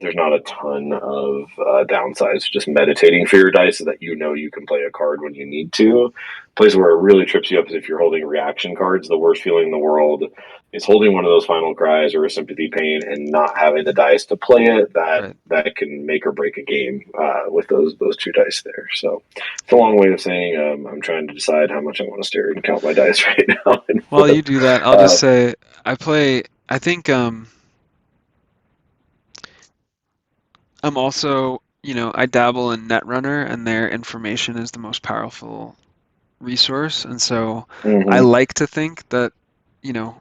there's not a ton of downsides. Just meditating for your dice so that you can play a card when you need to. Place where it really trips you up is if you're holding reaction cards. The worst feeling in the world is holding one of those final cries or a sympathy pain and not having the dice to play it. That Right. that can make or break a game with those two dice there. So it's a long way of saying I'm trying to decide how much I want to stare and count my dice right now and While you flip. do that, I'll Uh, just say I think I'm also, I dabble in Netrunner and their information is the most powerful resource. And so I mm-hmm. like to think that,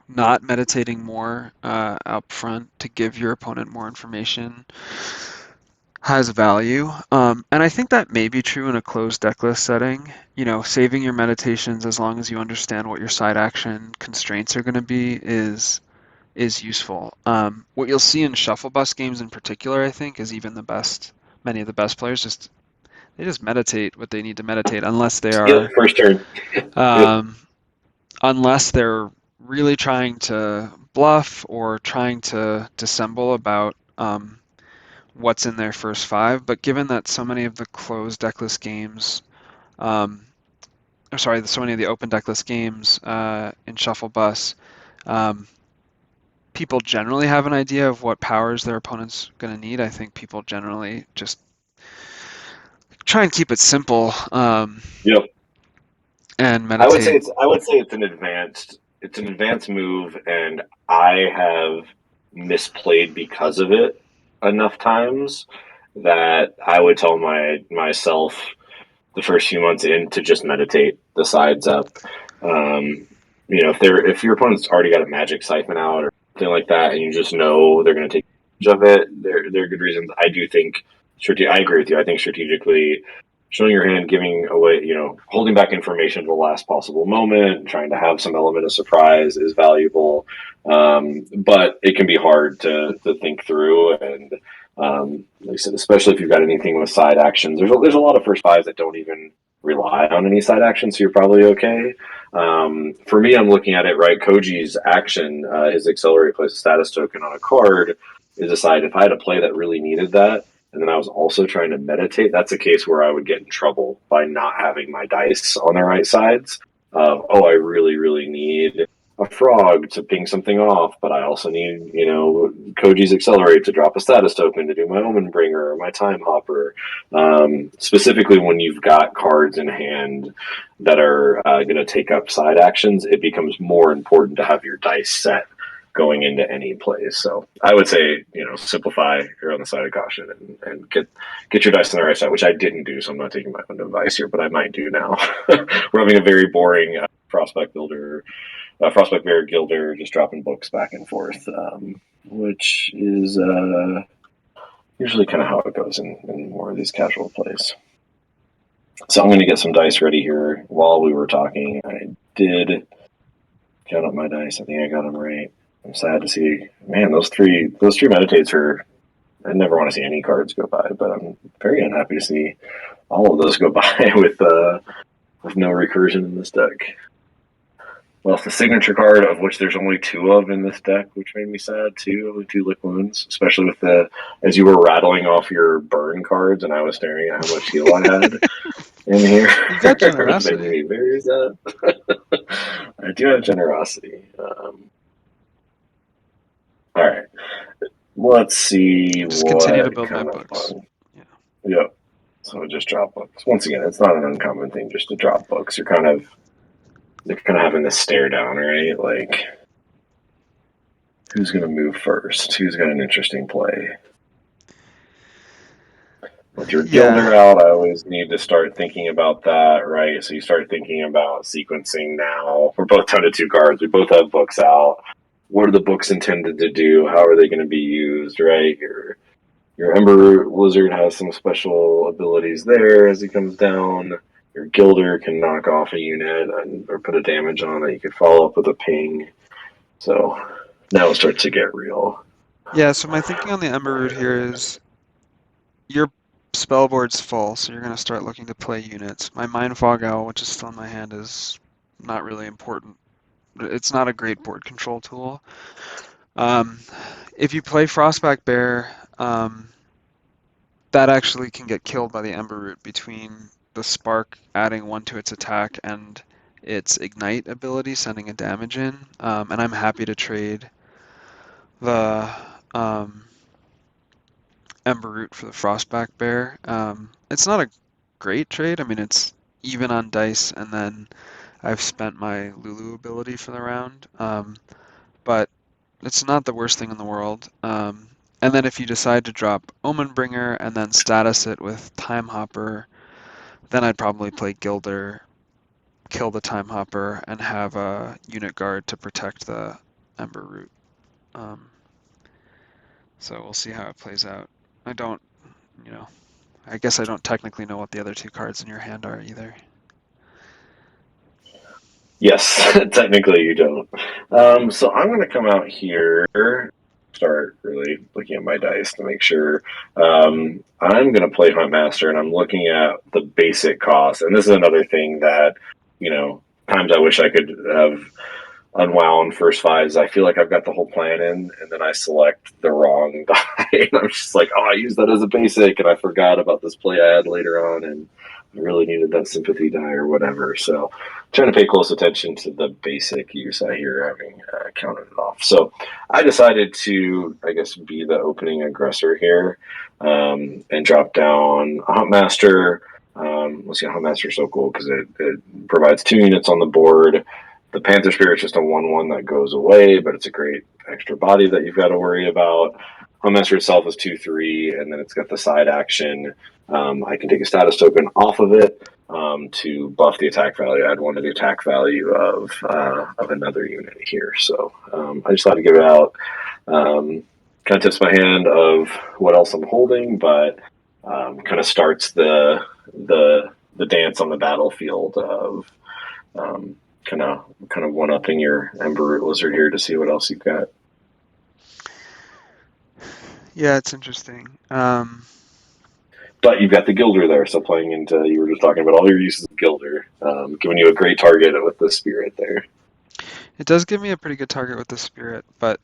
not meditating more up front to give your opponent more information has value. And I think that may be true in a closed deck list setting. Saving your meditations as long as you understand what your side action constraints are going to be is useful. What you'll see in shuffle bus games in particular, I think, is even many of the best players they just meditate what they need to meditate, Yep, first turn. Yep. um, unless they're really trying to bluff or trying to dissemble about what's in their first five. But given that so many of the closed decklist games, um, or sorry, so many of the open decklist games in Shuffle Bus, um, people generally have an idea of what powers their opponent's going to need. I think people generally just try and keep it simple Yep. and I would say meditate. it's an advanced move, and I have misplayed because of it enough times that I would tell myself the first few months in to just meditate the sides up. Um, if your opponent's already got a magic siphon out or something like that, and you just know they're going to take advantage of it, there are good reasons. I do think. I agree with you. I think strategically showing your hand, giving away, holding back information to the last possible moment, trying to have some element of surprise is valuable. But it can be hard to think through. And like I said, especially if you've got anything with side actions, there's a lot of first fives that don't even rely on any side actions, so you're probably okay. For me, I'm looking at it right. Koji's action, his accelerate place a status token on a card, is a side. If I had a play that really needed that, and then I was also trying to meditate, that's a case where I would get in trouble by not having my dice on the right sides. I really, really need a frog to ping something off, but I also need, Koji's Accelerate to drop a status token to do my Omen Bringer or my Time Hopper. Specifically, when you've got cards in hand that are going to take up side actions, it becomes more important to have your dice set going into any plays. So I would say, simplify, you're on the side of caution, and get your dice on the right side, which I didn't do, so I'm not taking my own advice here, but I might do now. We're having a very boring prospect bear gilder, just dropping books back and forth, which is usually kind of how it goes in more of these casual plays. So I'm going to get some dice ready here while we were talking. I did count up my dice. I think I got them right. I'm sad to see, man, those three meditates are. I never want to see any cards go by, but I'm very unhappy to see all of those go by with no recursion in this deck. Well, it's the signature card, of which there's only two of in this deck, which made me sad too. Only two lick wounds, especially as you were rattling off your burn cards, and I was staring at how much heal I had in here. You've got It was making generosity. me very sad. I do have generosity. All right, let's see Just continue to what build my kind of books. fun. Yeah. Yep. So just drop books. Once again, it's not an uncommon thing just to drop books. They're kind of having this stare down, right? Like, who's going to move first? Who's got an interesting play? With your Yeah. Gilder out, I always need to start thinking about that, right? So you start thinking about sequencing now. We're both down to two cards. We both have books out. what are the books intended to do? How are they going to be used? Right, your Ember Lizard has some special abilities there as he comes down. Your Gilder can knock off a unit or put a damage on it. You could follow up with a ping. So now it starts to get real. Yeah, so my thinking on the Ember route here is your spell board's full, so you're going to start looking to play units. My Mind Fog Owl, which is still in my hand, is not really important. It's not a great board control tool. Um, if you play Frostback Bear, that actually can get killed by the Ember root between the Spark adding 1 to its attack and its Ignite ability sending a damage in. And I'm happy to trade the um, Ember root for the Frostback Bear. It's not a great trade. I mean, it's even on dice, and then I've spent my Lulu ability for the round. But it's not the worst thing in the world. And then if you decide to drop Omenbringer and then status it with Time Hopper, then I'd probably play Gilder, kill the Time Hopper, and have a unit guard to protect the Ember Root. Um, so we'll see how it plays out. I don't, you know, I guess I don't technically know what the other two cards in your hand are either. Yes, technically you don't. So I'm going to come out here, start really looking at my dice to make sure. I'm going to play Huntmaster, and I'm looking at the basic cost. And this is another thing that, times I wish I could have unwound first fives. I feel like I've got the whole plan in, and then I select the wrong die. And I'm just like, oh, I used that as a basic, and I forgot about this play I had later on, and I really needed that sympathy die or whatever. So, trying to pay close attention to the basic use I hear having counted it off. So, I decided to, I guess, be the opening aggressor here and drop down a Huntmaster. Let's see, Huntmaster is so cool because it provides 2 units on the board. The Panther Spirit's just a 1/1 that goes away, but it's a great extra body that you've got to worry about. Homemaster itself is 2/3, and then it's got the side action. I can take a status token off of it to buff the attack value, add 1 to the attack value of another unit here. So I just thought to give it out. Kind of tips my hand of what else I'm holding, but kind of starts the dance on the battlefield of um, kind of one upping your Ember Lizard here to see what else you've got. Yeah, it's interesting. But you've got the Gilder there, so playing into you were just talking about all your uses of Gilder, giving you a great target with the Spirit there. It does give me a pretty good target with the Spirit, but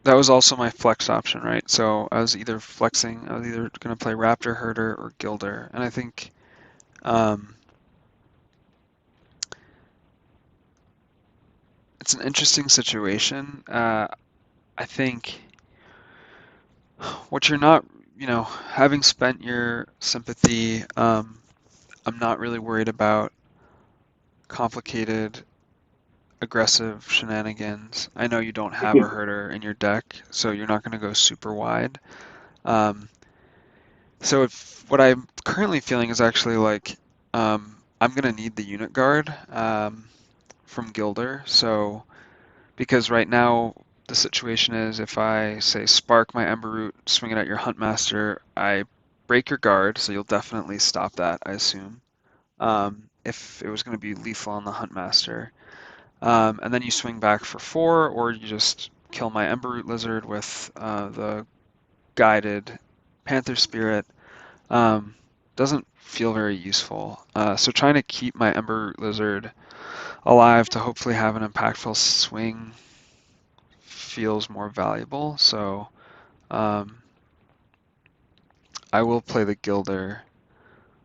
that was also my flex option, right? So I was either going to play Raptor Herder or Gilder, and I think um, it's an interesting situation. I think what you're not, having spent your sympathy, I'm not really worried about complicated, aggressive shenanigans. I know you don't have a herder in your deck, so you're not going to go super wide. Um, so if what I'm currently feeling is actually like I'm going to need the unit guard from Gilder. So because right now the situation is if I say spark my Ember Root, swing it at your Huntmaster, I break your guard, so you'll definitely stop that, I assume. If it was going to be lethal on the Huntmaster. And then you swing back for 4, or you just kill my Ember Root Lizard with the guided Panther Spirit. Doesn't feel very useful. So trying to keep my Ember Root Lizard alive to hopefully have an impactful swing feels more valuable. So um, I will play the Gilder.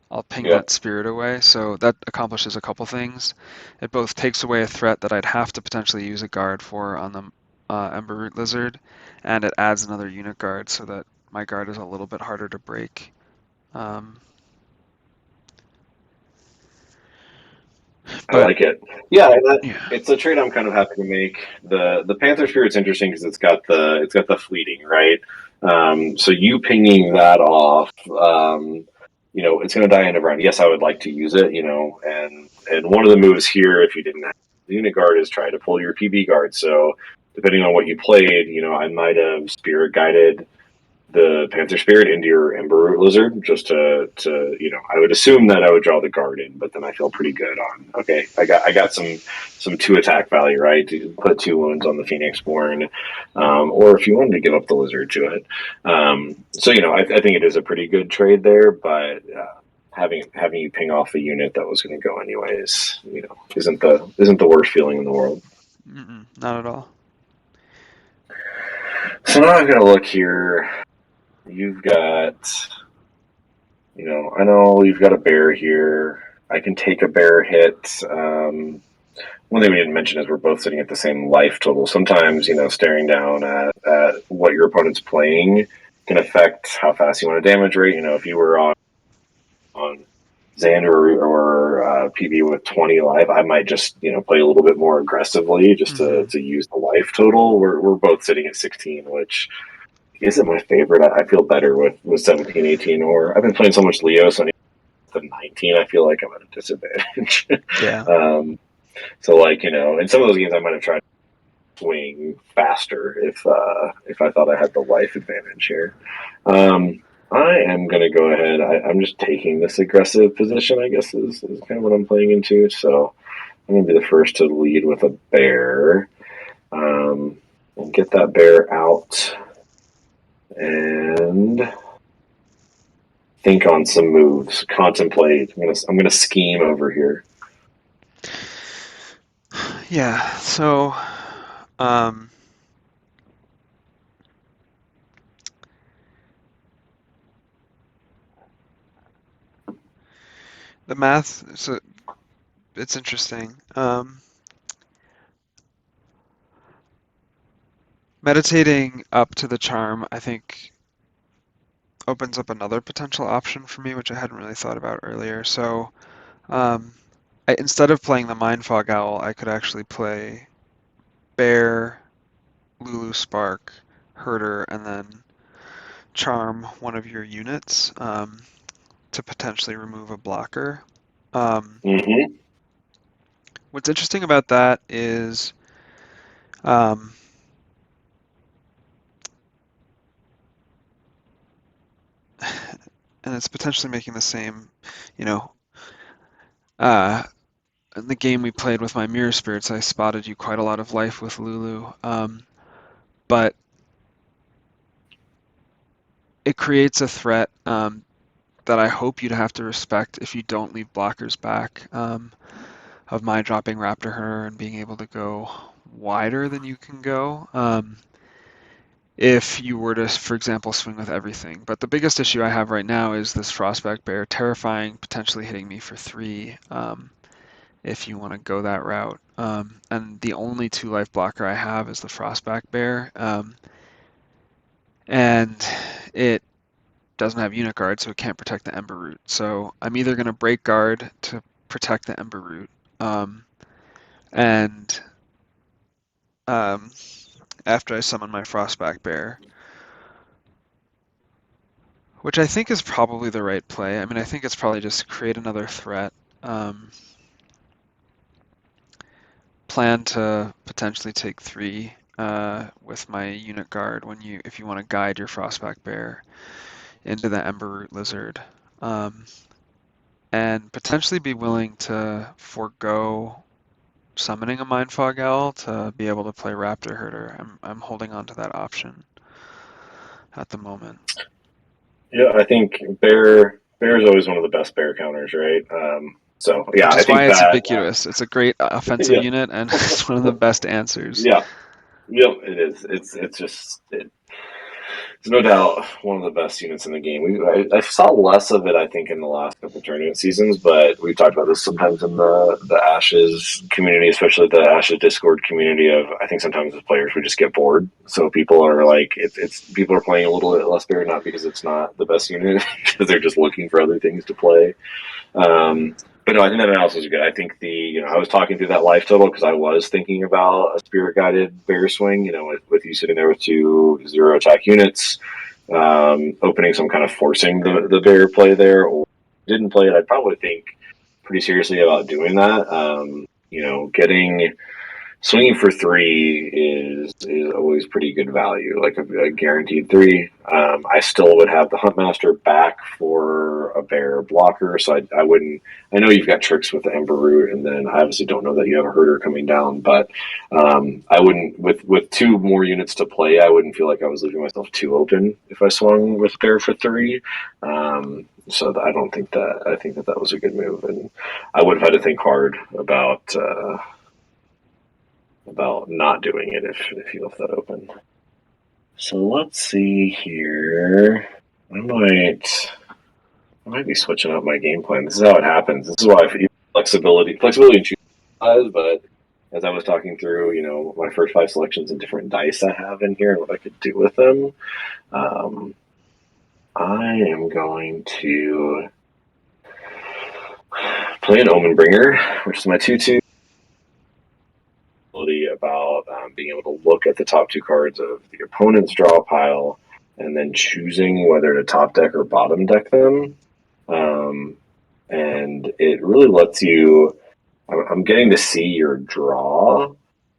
I'll ping Yep. that spirit away. So that accomplishes a couple things. It both takes away a threat that I'd have to potentially use a guard for on the Ember Root Lizard, and it adds another unit guard so that my guard is a little bit harder to break. Um, I but like it. Yeah, yeah, it's a trade I'm kind of happy to make. The Panther Spirit's interesting because it's got the fleeting, right? So you pinging that off, it's going to die end of round. Yes, I would like to use it, and one of the moves here, if you didn't have the unit guard, is try to pull your PB guard. So depending on what you played, I might have spirit guided the Panther Spirit into your Ember Root Lizard just to I would assume that I would draw the Garden, but then I feel pretty good on okay, I got some 2 attack value, right? To put 2 wounds on the Phoenix Born, or if you wanted to give up the Lizard to it. So I think it is a pretty good trade there, but having you ping off a unit that was going to go anyways, isn't the worst feeling in the world. Mm-mm, not at all. So now I'm gonna look here. You've got, I know you've got a bear here. I can take a bear hit. One thing we didn't mention is we're both sitting at the same life total. Sometimes, staring down at what your opponent's playing can affect how fast you want to damage rate. If you were on Xander or PB with 20 life, I might just, play a little bit more aggressively just Mm-hmm. to use the life total. We're both sitting at 16, which isn't my favorite. I feel better with 17, 18, or I've been playing so much Leo, so the 19, I feel like I'm at a disadvantage. Yeah. So in some of those games, I might have tried to swing faster if I thought I had the life advantage here. I am going to go ahead. I'm just taking this aggressive position, I guess, is kind of what I'm playing into. So I'm going to be the first to lead with a bear. And get that bear out and think on some moves, contemplate. I'm gonna scheme over here. Yeah. So, um, the math. So it's interesting. Meditating up to the charm, I think, opens up another potential option for me, which I hadn't really thought about earlier. So, um, instead of playing the Mind Fog Owl, I could actually play Bear, Lulu Spark, Herder, and then charm one of your units to potentially remove a blocker. Um, Mm-hmm. what's interesting about that is um, and it's potentially making the same, you know, uh, in the game we played with my mirror spirits, I spotted you quite a lot of life with Lulu, but it creates a threat that I hope you'd have to respect if you don't leave blockers back. Of my dropping Raptor Hunter and being able to go wider than you can go. If you were to, for example, swing with everything. But the biggest issue I have right now is this Frostback Bear terrifying, potentially hitting me for 3 if you want to go that route. And the only 2 life blocker I have is the Frostback Bear. And it doesn't have unit guard, so it can't protect the Ember Root. So I'm either going to break guard to protect the Ember Root, and um, after I summon my Frostback Bear, which I think is probably the right play. I mean, I think it's probably just create another threat. Um, Plan to potentially take 3 with my unit guard if you want to guide your Frostback Bear into the Ember Root Lizard, um, and potentially be willing to forego summoning a Mindfog Owl to be able to play Raptor Herder. I'm holding on to that option at the moment. Yeah, I think bear is always one of the best bear counters, right? So yeah, Which I is why think it's that ubiquitous. It's a great offensive yeah, unit, and it's one of the best answers. yeah, yep, it is. It's just it's no doubt one of the best units in the game. I saw less of it, I think, in the last couple tournament seasons, but we've talked about this sometimes in the Ashes community, especially the Ashes Discord community. Of I think sometimes as players we just get bored, so people are like, it's people are playing a little bit less bear, not because it's not the best unit, because they're just looking for other things to play. But no, I think that analysis is good. I think I was talking through that life total because I was thinking about a spirit guided bear swing, with you sitting there with 2 0 attack units, opening some kind of forcing the bear play there, or didn't play it. I'd probably think pretty seriously about doing that. Getting swinging for three is always pretty good value, like a guaranteed three. I still would have the Huntmaster back for a bear blocker, so I wouldn't. I know you've got tricks with the Ember Root, and then I obviously don't know that you have a herder coming down, but I wouldn't with two more units to play. I wouldn't feel like I was leaving myself too open if I swung with bear for three. So I don't think that I think that that was a good move, and I would have had to think hard about not doing it if you left that open. So let's see here. I might be switching up my game plan. This is how it happens. This is why I feel flexibility and choosing size. But as I was talking through, my first five selections and different dice I have in here and what I could do with them, um, I am going to play an Omen Bringer, which is my 2/2. About being able to look at the top two cards of the opponent's draw pile and then choosing whether to top deck or bottom deck them. Um, and it really lets you. I'm getting to see your draw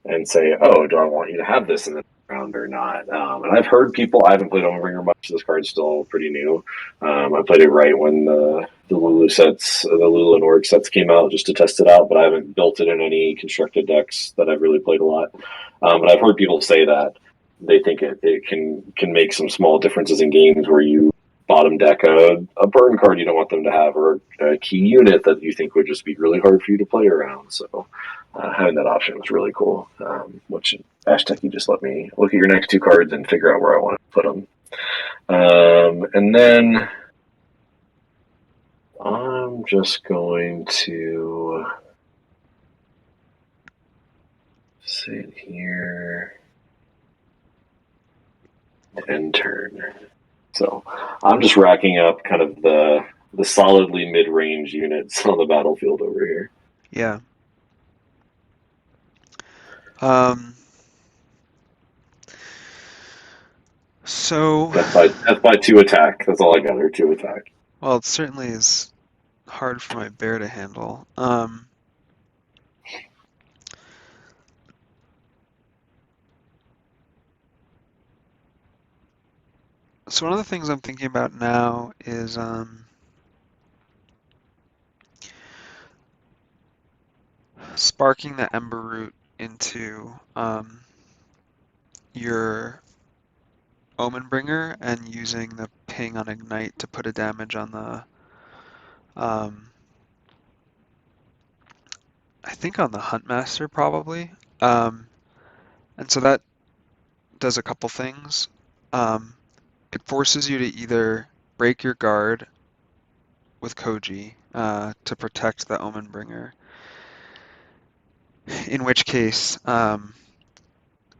and say, oh, do I want you to have this in the round or not? And I've heard people. I haven't played Omenbringer much. This card's still pretty new. I played it right when the Lulu sets, the Lulu and Org sets came out just to test it out, but I haven't built it in any constructed decks that I've really played a lot. But I've heard people say that they think it can make some small differences in games where you bottom deck a burn card you don't want them to have, or a key unit that you think would just be really hard for you to play around. So having that option was really cool. Which hashtag you just let me look at your next two cards and figure out where I want to put them. And then I'm just going to sit here and turn. So I'm just racking up kind of the solidly mid range units on the battlefield over here. Yeah. Um, so, Death by two attack. That's all I got. Or two attack. well, it certainly is hard for my bear to handle. So one of the things I'm thinking about now is sparking the Ember Root into your Omen Bringer and using the ping on Ignite to put a damage on the, I think on the Huntmaster probably. And so that does a couple things. It forces you to either break your guard with Koji to protect the Omen Bringer, in which case the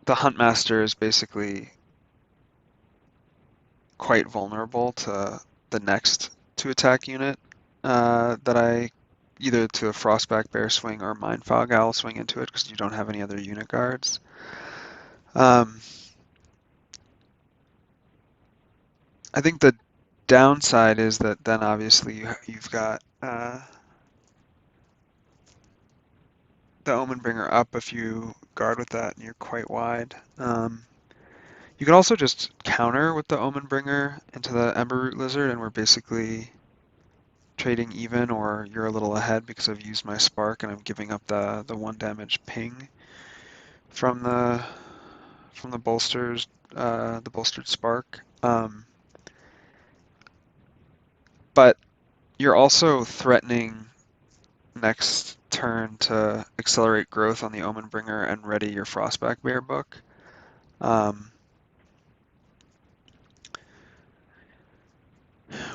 Huntmaster is basically quite vulnerable to the next two attack unit that I either to a Frostback Bear swing or Mindfog Owl swing into it because you don't have any other unit guards. Um, I think the downside is that then obviously you've got the Omenbringer up if you guard with that and you're quite wide. You can also just counter with the Omenbringer into the Ember Root Lizard and we're basically trading even, or you're a little ahead because I've used my spark and I'm giving up the one damage ping from the bolsters the bolstered spark. But you're also threatening next turn to accelerate growth on the Omenbringer and ready your Frostback Bear book.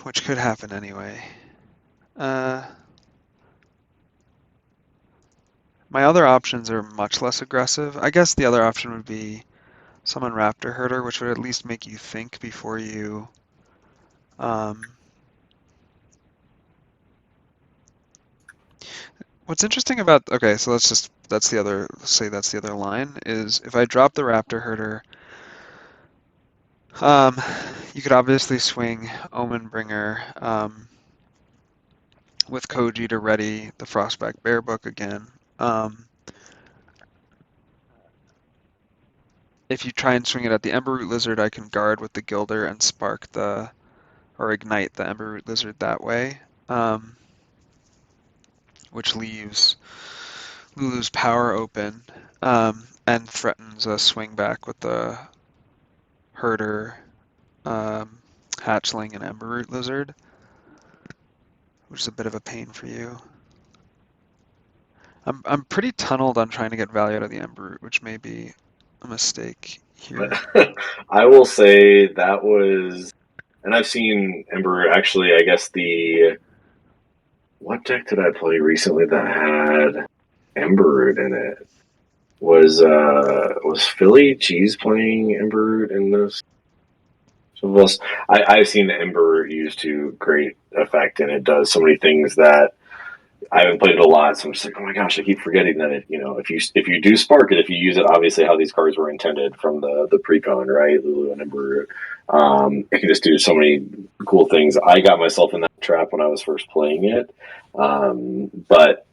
Which could happen anyway. My other options are much less aggressive. I guess the other option would be summon Raptor Herder, which would at least make you think before you what's interesting about, okay, so that's the other, say that's the other line, is if I drop the Raptor Herder, you could obviously swing Omenbringer with Koji to ready the Frostback Bear book again. if you try and swing it at the Ember Root Lizard, I can guard with the Gilder and spark the or ignite the Ember Root Lizard that way, um, which leaves Lulu's power open and threatens a swing back with the Herder, um, Hatchling, and Ember Root Lizard, which is a bit of a pain for you. I'm pretty tunneled on trying to get value out of the Ember Root, which may be a mistake here. I will say that was, and I've seen Ember actually. I guess the what deck did I play recently that had Emberroot in it? Was Philly Cheese playing Emberroot in this? So else, I've seen Emberroot used to great effect, and it does so many things that I haven't played it a lot. So I'm just like, oh my gosh, I keep forgetting that if you do spark it, if you use it, obviously how these cards were intended from the precon, right? Lulu and Emberroot, it can just do so many cool things. I got myself in that trap when I was first playing it, but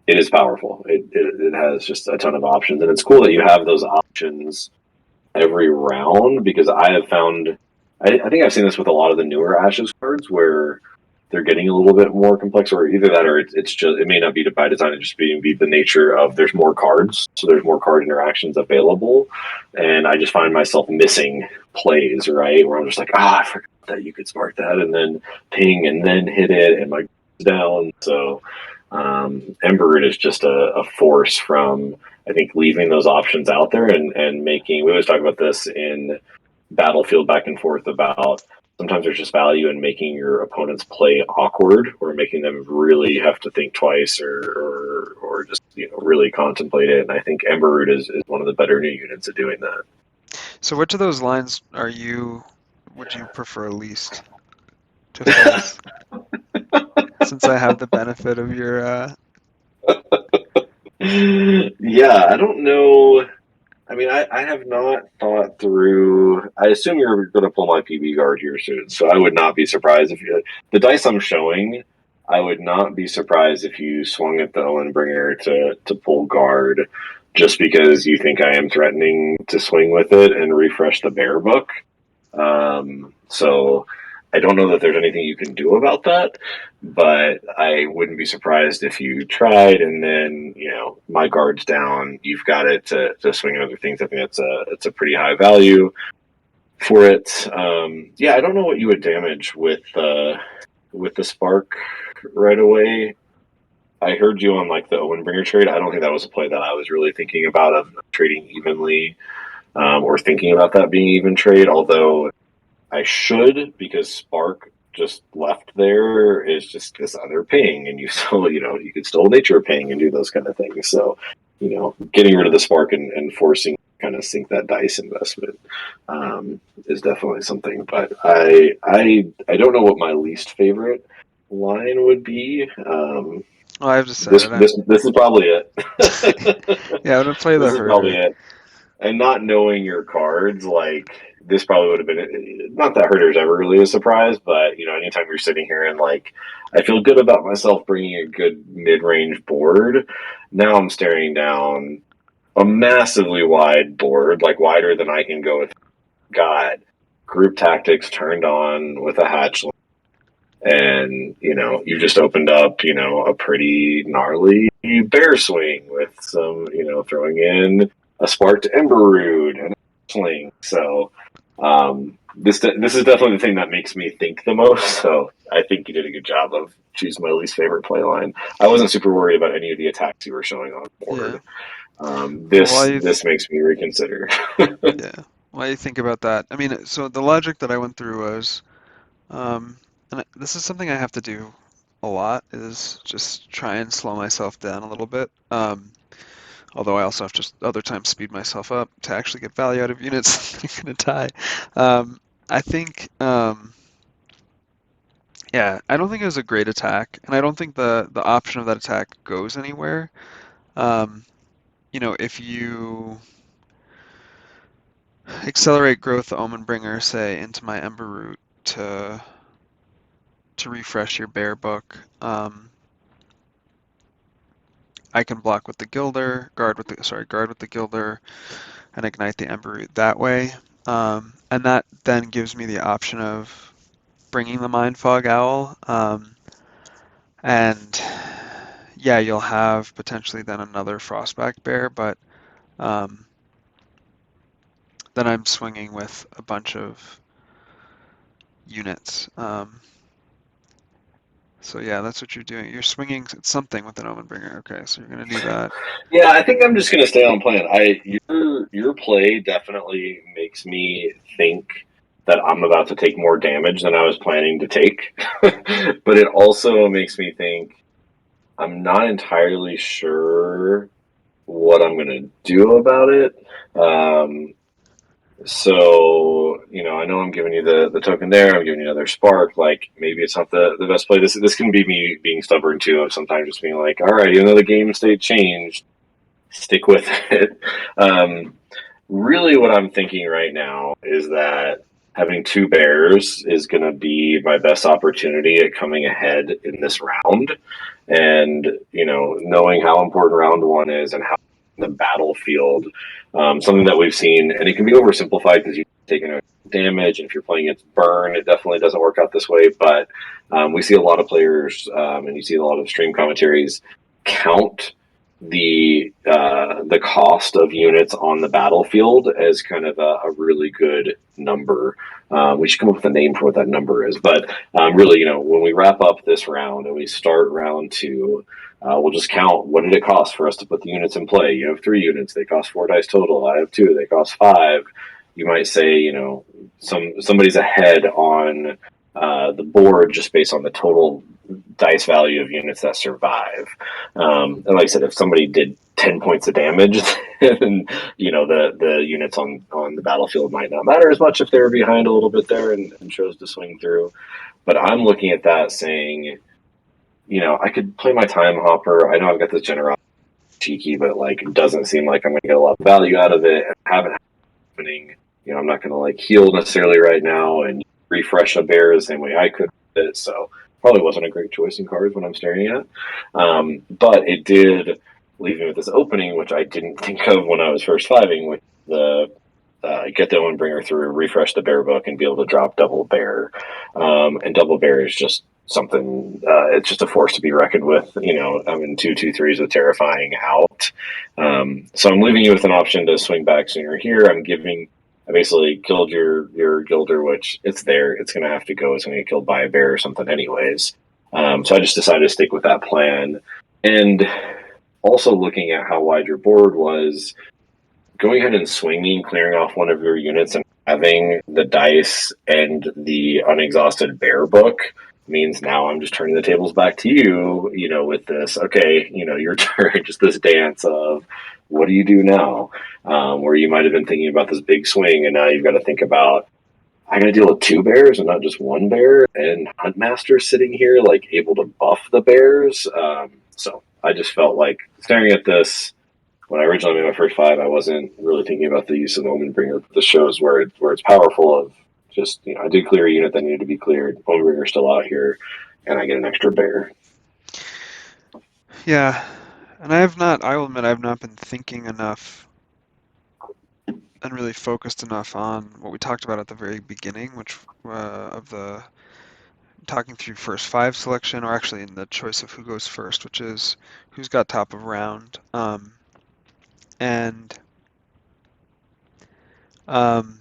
it is powerful. It has just a ton of options, and it's cool that you have those options every round because I have found. I think I've seen this with a lot of the newer Ashes cards where they're getting a little bit more complex, or either that, or it's just it may not be by design. It just be the nature of there's more cards, so there's more card interactions available, and I just find myself missing plays, right, where I'm just like, I forgot that you could spark that, and then ping, and then hit it, and my down. So Ember is just a force from I think leaving those options out there and making. We always talk about this in Battlefield back and forth about sometimes there's just value in making your opponent's play awkward or making them really have to think twice or just really contemplate it. And I think Emberroot is one of the better new units at doing that. So which of those lines would you prefer least to face? Since I have the benefit of your Yeah, I don't know. I mean, I have not thought through. I assume you're going to pull my PB guard here soon, so I would not be surprised if you. The dice I'm showing, I would not be surprised if you swung at the Owen Bringer to pull guard, just because you think I am threatening to swing with it and refresh the bear book. So I don't know that there's anything you can do about that, but I wouldn't be surprised if you tried and then, my guard's down, you've got it to swing at other things. I think it's a pretty high value for it. Yeah, I don't know what you would damage with the spark right away. I heard you on like the Owen Bringer trade. I don't think that was a play that I was really thinking about of trading evenly or thinking about that being even trade, although I should because Spark just left there is just this other ping, and you still you could still nature ping and do those kind of things. So getting rid of the Spark and forcing kind of sink that dice investment is definitely something. But I don't know what my least favorite line would be. well, I have to say This that this this is probably it. yeah, I'm gonna play the This is probably herder. it. And not knowing your cards, like this probably would have been not that Herder's ever really a surprise, but anytime you're sitting here and like I feel good about myself bringing a good mid-range board. Now I'm staring down a massively wide board, like wider than I can go with. God, group tactics turned on with a hatch, and you just opened up a pretty gnarly bear swing with some throwing in a sparked Emberroot and a sling. So this is definitely the thing that makes me think the most. So I think you did a good job of choosing my least favorite play line. I wasn't super worried about any of the attacks you were showing on the Yeah. board. Well, This makes me reconsider. yeah, while you think about that, I mean, so the logic that I went through was, this is something I have to do a lot, is just try and slow myself down a little bit. Although I also have to other times speed myself up to actually get value out of units that are gonna die. I think, yeah, I don't think it was a great attack, and I don't think the option of that attack goes anywhere. Um, if you accelerate growth Omen Bringer, say, into my Ember Root to refresh your bear book, I can block with the Gilder, guard with the Gilder, and ignite the Ember Root that way. And that then gives me the option of bringing the Mind Fog Owl. And yeah, you'll have potentially then another Frostback Bear, but um, then I'm swinging with a bunch of units. So yeah, that's what you're doing. You're swinging something with an Omen Bringer. Okay, so you're gonna do that. Yeah, I think I'm just going to stay on plan. Your play definitely makes me think that I'm about to take more damage than I was planning to take, but it also makes me think I'm not entirely sure what I'm going to do about it. Um, so I know I'm giving you the token there. I'm giving you another spark. Like maybe it's not the best play. This can be me being stubborn too. Of sometimes just being like, all right, even though the game state changed, stick with it. Um, Really, what I'm thinking right now is that having two bears is going to be my best opportunity at coming ahead in this round. And, knowing how important round one is and how the battlefield, something that we've seen, and it can be oversimplified because you've taken damage, and if you're playing against burn, it definitely doesn't work out this way. But we see a lot of players, and you see a lot of stream commentaries count the cost of units on the battlefield as kind of a really good number. We should come up with a name for what that number is. But really, when we wrap up this round and we start round two, we'll just count what did it cost for us to put the units in play. You have 3 units; they cost 4 dice total. I have two; they cost 5. You might say, somebody's ahead on the board just based on the total dice value of units that survive. And like I said, if somebody did 10 points of damage, then the units on the battlefield might not matter as much if they were behind a little bit there and chose to swing through. But I'm looking at that saying, I could play my time hopper. I know I've got this generosity cheeky, but like it doesn't seem like I'm going to get a lot of value out of it. And haven't happening. I'm not going to like heal necessarily right now and refresh a bear the same way I could. So probably wasn't a great choice in cards when I'm staring at. But it did leave me with this opening, which I didn't think of when I was first fiving with the get the one bringer through, refresh the bear book, and be able to drop double bear. And double bear is just something. It's just a force to be reckoned with. I'm in 2/2/3s with terrifying out. So I'm leaving you with an option to swing back sooner here. I basically killed your Gilder, which it's there. It's going to have to go. It's going to get killed by a bear or something, anyways. So I just decided to stick with that plan. And also looking at how wide your board was, going ahead and swinging, clearing off one of your units, and having the dice and the unexhausted bear book means now I'm just turning the tables back to you, with this, okay, your turn, just this dance of what do you do now? Where you might have been thinking about this big swing, and now you've got to think about, I got to deal with two bears and not just one bear, and Huntmaster sitting here, like, able to buff the bears. So I just felt like staring at this, when I originally made my first five, I wasn't really thinking about the use of Omen Bringer. The shows where it's powerful of just, I did clear a unit that needed to be cleared. Omen Bringer's still out here, and I get an extra bear. Yeah, and I will admit, I've not been thinking enough and really focused enough on what we talked about at the very beginning, which of the talking through first five selection, or actually in the choice of who goes first, which is who's got top of round. And um,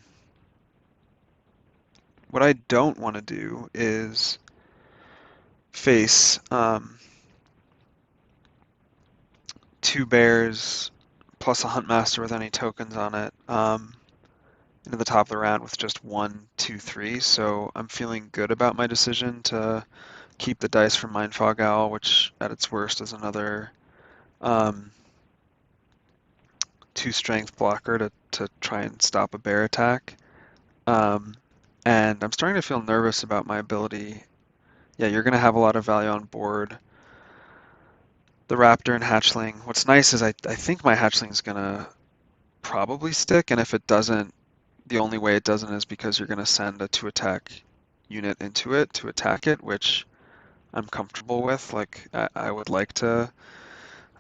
what I don't want to do is face two bears plus a Huntmaster with any tokens on it into the top of the round with just 1, 2, 3. So I'm feeling good about my decision to keep the dice from Mindfog Owl, which at its worst is another um, 2 strength blocker to try and stop a bear attack. Um, and I'm starting to feel nervous about my ability. Yeah, you're going to have a lot of value on board. The Raptor and Hatchling. What's nice is I think my Hatchling is going to probably stick, and if it doesn't, the only way it doesn't is because you're going to send a 2 attack unit into it to attack it, which I'm comfortable with. Like, I would like to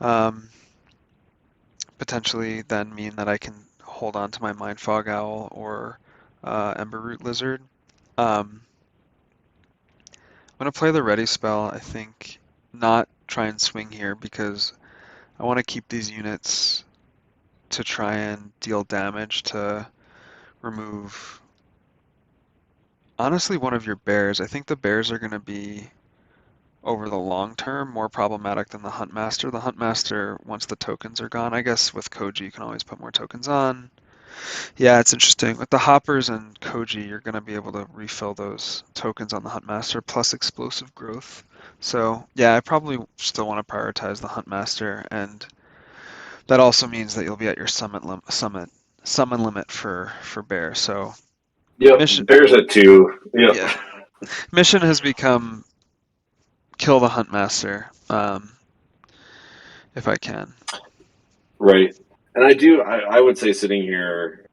um, potentially then mean that I can hold on to my Mind Fog Owl or Ember Root Lizard. Um, I'm gonna play the Ready spell. I think not try and swing here because I want to keep these units to try and deal damage to remove honestly one of your bears. I think the bears are going to be over the long term more problematic than the Huntmaster. The Huntmaster, once the tokens are gone, I guess with Koji you can always put more tokens on. Yeah, it's interesting. With the Hoppers and Koji, you're going to be able to refill those tokens on the Huntmaster plus explosive growth. So yeah, I probably still want to prioritize the Huntmaster, and that also means that you'll be at your summon limit for bear. So Yep, mission, Bears at 2. Yep. yeah, mission has become kill the Huntmaster, if I can. Right. And I would say sitting here,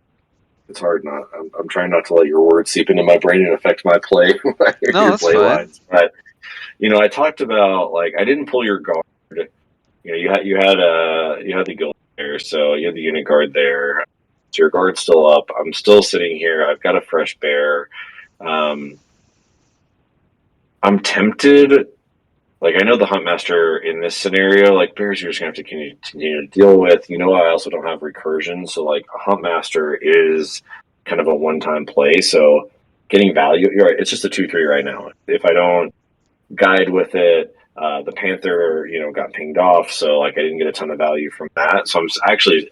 it's hard not, I'm trying not to let your words seep into my brain and affect my play, No, your that's play fine. lines. But, I talked about, like, I didn't pull your guard. You had the guild there, so you had the unit guard there. So your guard's still up. I'm still sitting here. I've got a fresh bear. Um, I'm tempted. Like, I know the Huntmaster in this scenario, like, bears you're just gonna have to continue to deal with. I also don't have recursion, so like a Huntmaster is kind of a one-time play. So getting value, you're right. It's just a 2/3 right now. If I don't guide with it, the Panther, got pinged off, so like I didn't get a ton of value from that. So I'm actually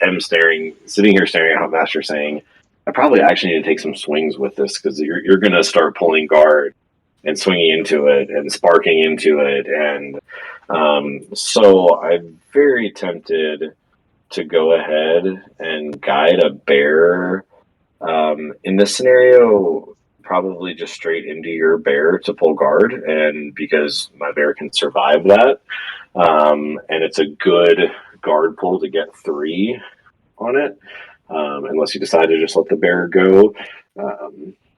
sitting here staring at Huntmaster, saying I probably actually need to take some swings with this because you're going to start pulling guard and swinging into it and sparking into it, and so I'm very tempted to go ahead and guide a bear in this scenario, probably just straight into your bear to pull guard, and because my bear can survive that, and it's a good guard pull to get 3 on it, unless you decide to just let the bear go.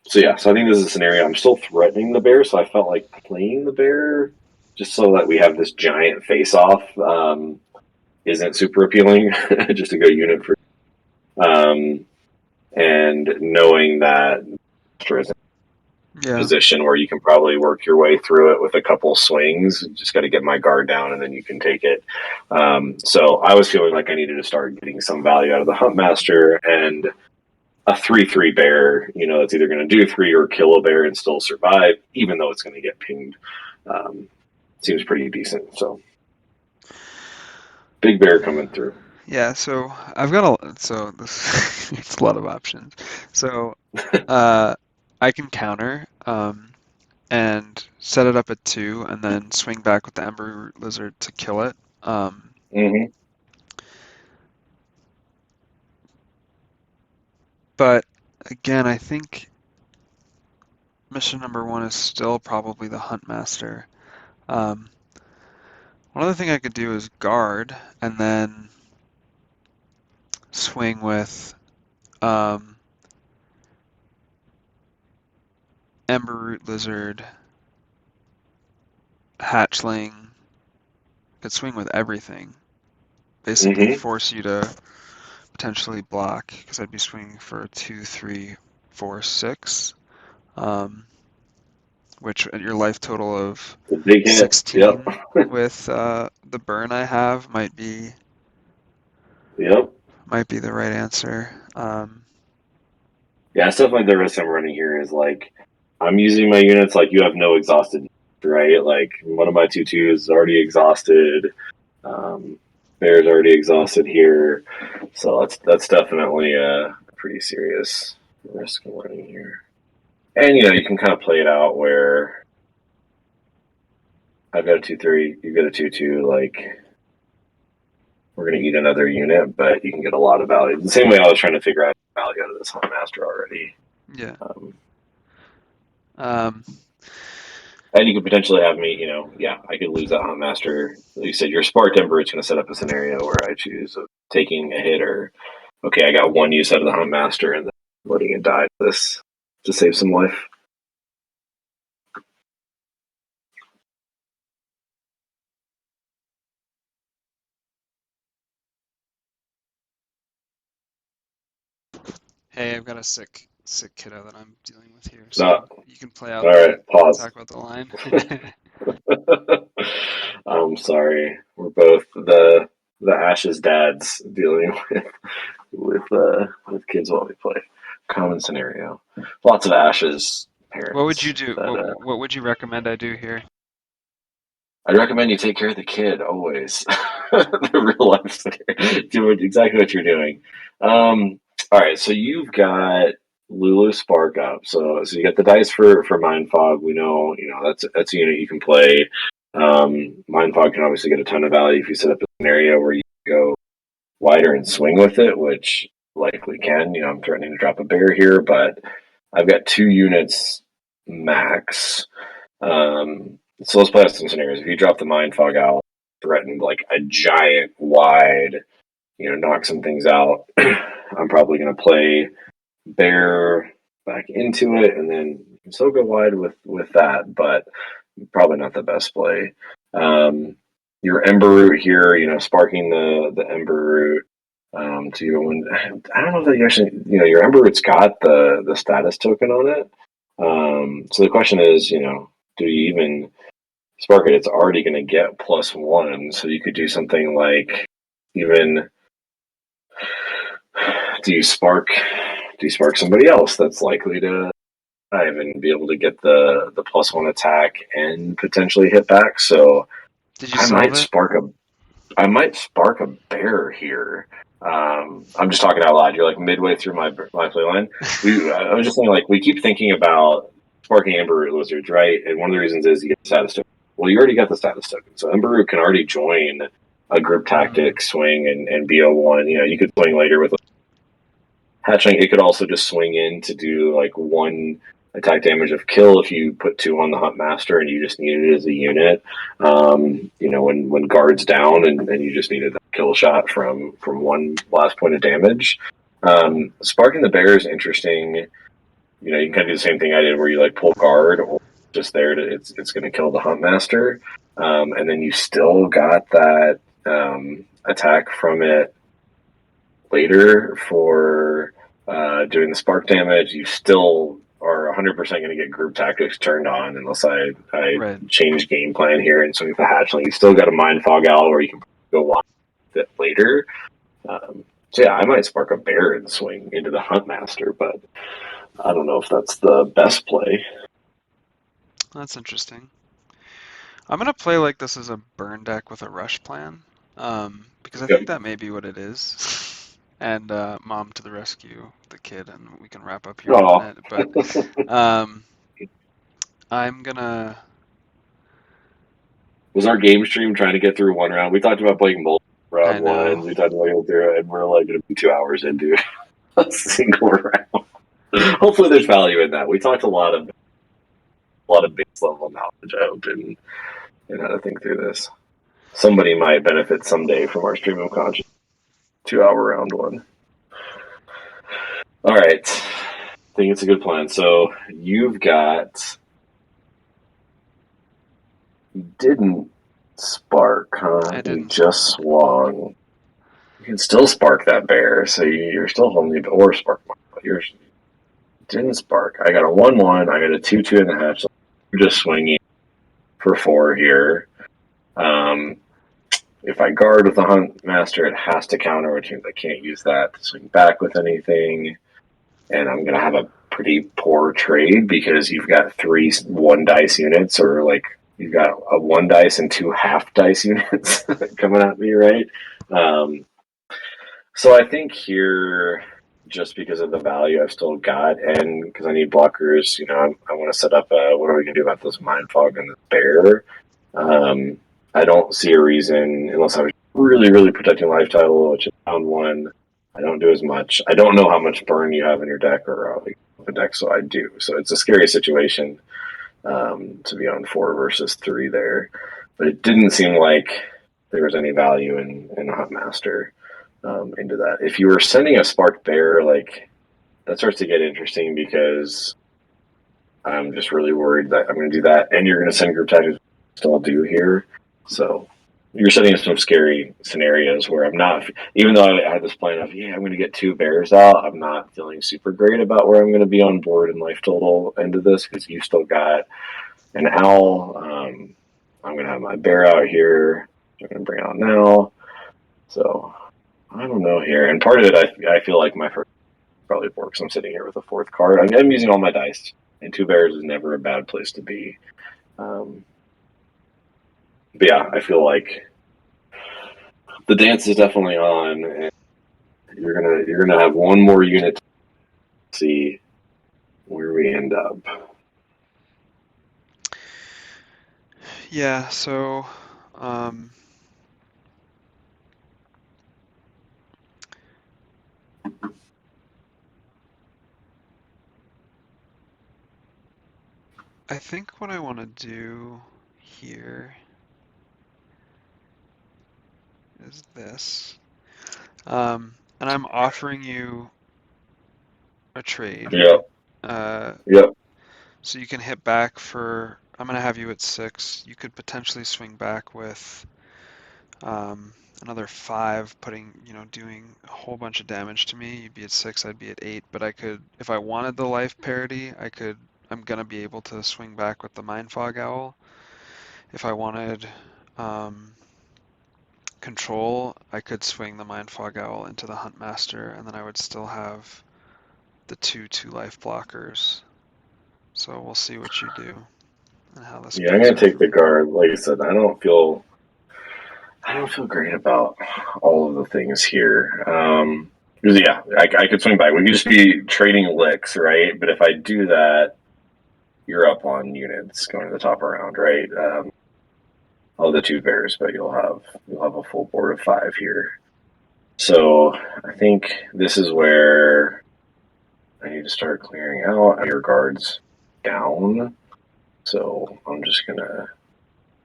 So I think this is a scenario. I'm still threatening the bear, so I felt like playing the bear just so that we have this giant face off isn't super appealing. Just to go unit for. Um, and knowing that is in a Yeah. position where you can probably work your way through it with a couple swings. Just got to get my guard down, and then you can take it. So I was feeling like I needed to start getting some value out of the Huntmaster, and a 3/3 bear. That's either going to do 3 or kill a bear and still survive, even though it's going to get pinged. Um, Seems pretty decent. So big bear coming through. Yeah, so I've got so this it's a lot of options. So I can counter and set it up at 2 and then swing back with the Ember Lizard to kill it. Mm-hmm. But again, I think mission number 1 is still probably the Huntmaster. Um, One other thing I could do is guard and then swing with um, Ember Root Lizard, Hatchling. Could swing with everything. Basically Mm-hmm. force you to potentially block because I'd be swinging for a 2, 3, 4, 6, which at your life total of The big hit. Yep. 16 with the burn I have Yep. might be the right answer. Yeah, stuff like the risk I'm running here is like I'm using my units like you have no exhausted, right? Like one of my 2/2s is already exhausted. Um, Bear's already exhausted here, so that's definitely a pretty serious risk I'm running here. And you can kind of play it out where I've got a 2/3, you've got a 2/2, like we're gonna eat another unit, but you can get a lot of value. The same way I was trying to figure out value out of this Huntmaster already. yeah. Um, Um, And you could potentially have me, I could lose that Huntmaster. Like you said, your Spark Ember is going to set up a scenario where I choose taking a hit or, okay, I got one use out of the Huntmaster and then letting it die this to save some life. Hey, I've got a sick kiddo that I'm dealing with here, No, so you can play out all right, pause. talk about the line. I'm sorry. We're both the Ash's dads dealing with kids while we play. Common scenario. Lots of Ash's What would parents you do? that What would you recommend I do here? I'd recommend you take care of the kid always. The real life scenario. Do exactly what you're doing. All right, so you've got Lulu Spark up. So you got the dice for Mind Fog. We know that's a unit you can play. Mind Fog can obviously get a ton of value if you set up a scenario where you go wider and swing with it, which likely can. I'm threatening to drop a bear here, but I've got 2 units max. So let's play out some scenarios. If you drop the Mind Fog out, threaten like a giant wide, knock some things out. I'm probably going to play bear back into it, and then you can still go wide with that, but probably not the best play. Um, your Ember Root here, sparking the Ember Root to your one. I don't know that you actually, your Ember Root's got the status token on it. So the question is, do you even spark it? It's already going to get +1, so you could do something like even do you spark somebody else that's likely to dive and be able to get the +1 attack and potentially hit back. So Did you I solve might it? spark a I might spark a bear here. I'm just talking out loud. You're like midway through my play line. I was just saying, like, we keep thinking about sparking Ember Root lizards, right? And one of the reasons is you get the status token. Well, you already got the status token, so Ember Root can already join a group Mm, tactic swing and be a one. You could swing later with hatchling. It could also just swing in to do like 1 attack damage of kill if you put 2 on the Hunt Master and you just need it as a unit. When guards down and you just needed a kill shot from 1 last point of damage. Sparking the Bear is interesting. You can kind of do the same thing I did where you like pull guard or just there to it's going to kill the Hunt Master. And then you still got that attack from it later for doing the spark damage. You still are 100% going to get group tactics turned on unless I right. change game plan here and swing the hatchling. You still got a mind fog owl where you can go watch it later. So yeah, I might spark a bear and swing into the hunt master, but I don't know if that's the best play. That's interesting. I'm gonna play like this is a burn deck with a rush plan, because I think Yep. that may be what it is. And mom to the rescue, the kid, and we can wrap up here in a Oh, minute. But um, I'm gonna. was our game stream trying to get through one round? We talked about playing multiple I round know. ones. We talked about going through it, and we're like going to be 2 hours into a single round. Hopefully, there's value in that. We talked a lot of base level knowledge, I hope, in how to think through this. Somebody might benefit someday from our stream of conscious 2 hour round one. All right, I think it's a good plan. So you've got you didn't spark, huh? I You didn't just spark. swung. You can still spark that bear, so you're still holding the or spark one, but yours didn't spark. I got a 1/1. I got a 2/2 in the hatch. So you're just swinging for 4 here. Um, If I guard with the Hunt Master, it has to counter, which means I can't use that to swing back with anything. And I'm going to have a pretty poor trade because you've got 3 1 dice units, or like you've got a 1 dice and 2 half-dice units coming at me, right? Um, so I think here, just because of the value I've still got, and because I need blockers, I want to set up what are we going to do about this Mind Fog and this Bear? Um, I don't see a reason, unless I was really, really protecting life title, which is round 1. I don't do as much. I don't know how much burn you have in your deck or the deck, so I do. So it's a scary situation to be on 4 versus 3 there. But it didn't seem like there was any value in a Hunt Master into that. If you were sending a Sparked Bear, like that starts to get interesting because I'm just really worried that I'm going to do that, and you're going to send group tactics still do here. So you're setting up some scary scenarios where I'm not, even though I had this plan of, yeah, I'm going to get two bears out, I'm not feeling super great about where I'm going to be on board and life total into this because you still got an owl. I'm going to have my bear out here. I'm going to bring it out now. So I don't know here. And part of it, I feel like my first probably works. I'm sitting here with a fourth card. I'm using all my dice, and two bears is never a bad place to be. Um, but yeah, I feel like the dance is definitely on, and you're gonna have one more unit to see where we end up. Yeah, so um, I think what I want to do here is this. And I'm offering you a trade. Yep, Uh, yep, so you can hit back for, I'm going to have you at 6. You could potentially swing back with um, another 5, doing a whole bunch of damage to me. You'd be at 6, I'd be at 8. But I could, if I wanted the life parity, I'm going to be able to swing back with the Mind Fog Owl. If I wanted um, control, I could swing the Mind Fog Owl into the Huntmaster, and then I would still have the 2 life blockers. So we'll see what you do and how this yeah. I'm plays gonna out take from the here. guard. Like I said, I don't feel great about all of the things here. 'Cause, yeah, I could swing by. We could just be trading licks, right? But if I do that, you're up on units going to the top round, right? All the two bears, but you'll have a full board of 5 here. So I think this is where I need to start clearing out your guards down. So I'm just gonna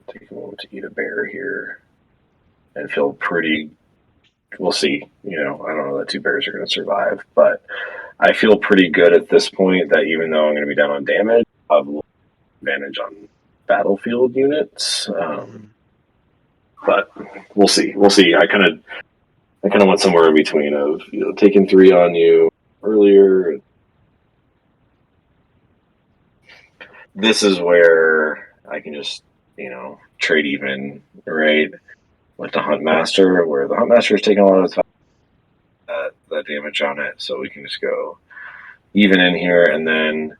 take a moment to eat a bear here and feel pretty. We'll see. I don't know that two bears are going to survive, but I feel pretty good at this point that even though I'm going to be down on damage, I have a little advantage on battlefield units. Hmm. But we'll see. We'll see. I kind of went somewhere in between of taking 3 on you earlier. This is where I can just trade even, right, with the Huntmaster, where the Huntmaster is taking a lot of that damage on it, so we can just go even in here, and then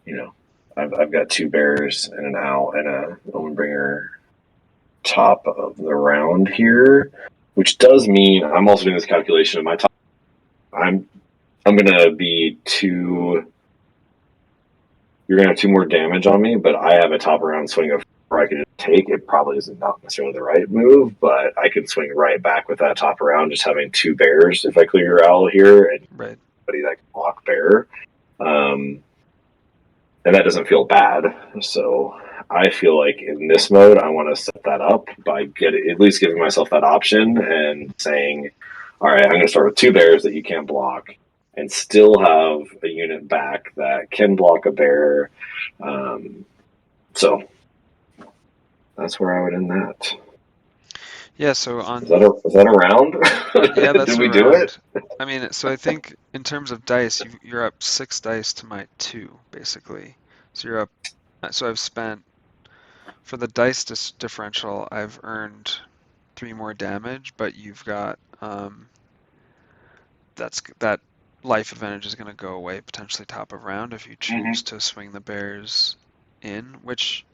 you know I've got 2 bears and an owl and a Omenbringer top of the round here, which does mean I'm also doing this calculation of my top. I'm I'm gonna be 2. You're gonna have 2 more damage on me, but I have a top round swing of 4 I could just take. It probably isn't not necessarily the right move, but I can swing right back with that top round, just having 2 bears if I clear your owl here and Right. somebody that can block bear. Um, and that doesn't feel bad. So I feel like in this mode, I want to set that up by at least giving myself that option and saying, all right, I'm going to start with 2 bears that you can't block and still have a unit back that can block a bear. So that's where I would end that. Yeah, so Is that a yeah, round? Did that's we do it? around. I mean, so I think in terms of dice, you're up 6 dice to my 2, basically. So you're up, so I've spent, for the dice differential, I've earned 3 more damage, but you've got, that life advantage is going to go away potentially top of round if you choose Mm-hmm. to swing the bears in, which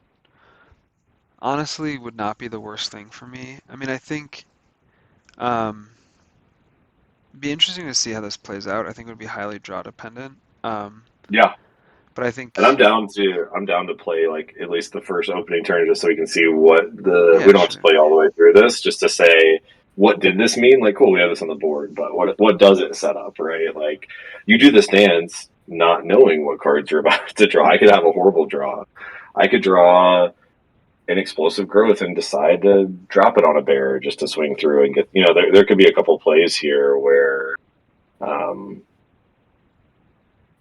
honestly would not be the worst thing for me. I mean, I think um, it'd be interesting to see how this plays out. I think it would be highly draw dependent. Um, Yeah. but I And I'm think, down to I'm down to play like at least the first opening turn just so we can see what we yeah, don't have to sure. play all the way through this just to say what did this mean? Like, cool, we have this on the board, but what does it set up, right? Like, you do this dance not knowing what cards you're about to draw. I could have a horrible draw. I could draw an explosive growth and decide to drop it on a bear just to swing through and get. There could be a couple plays here where um,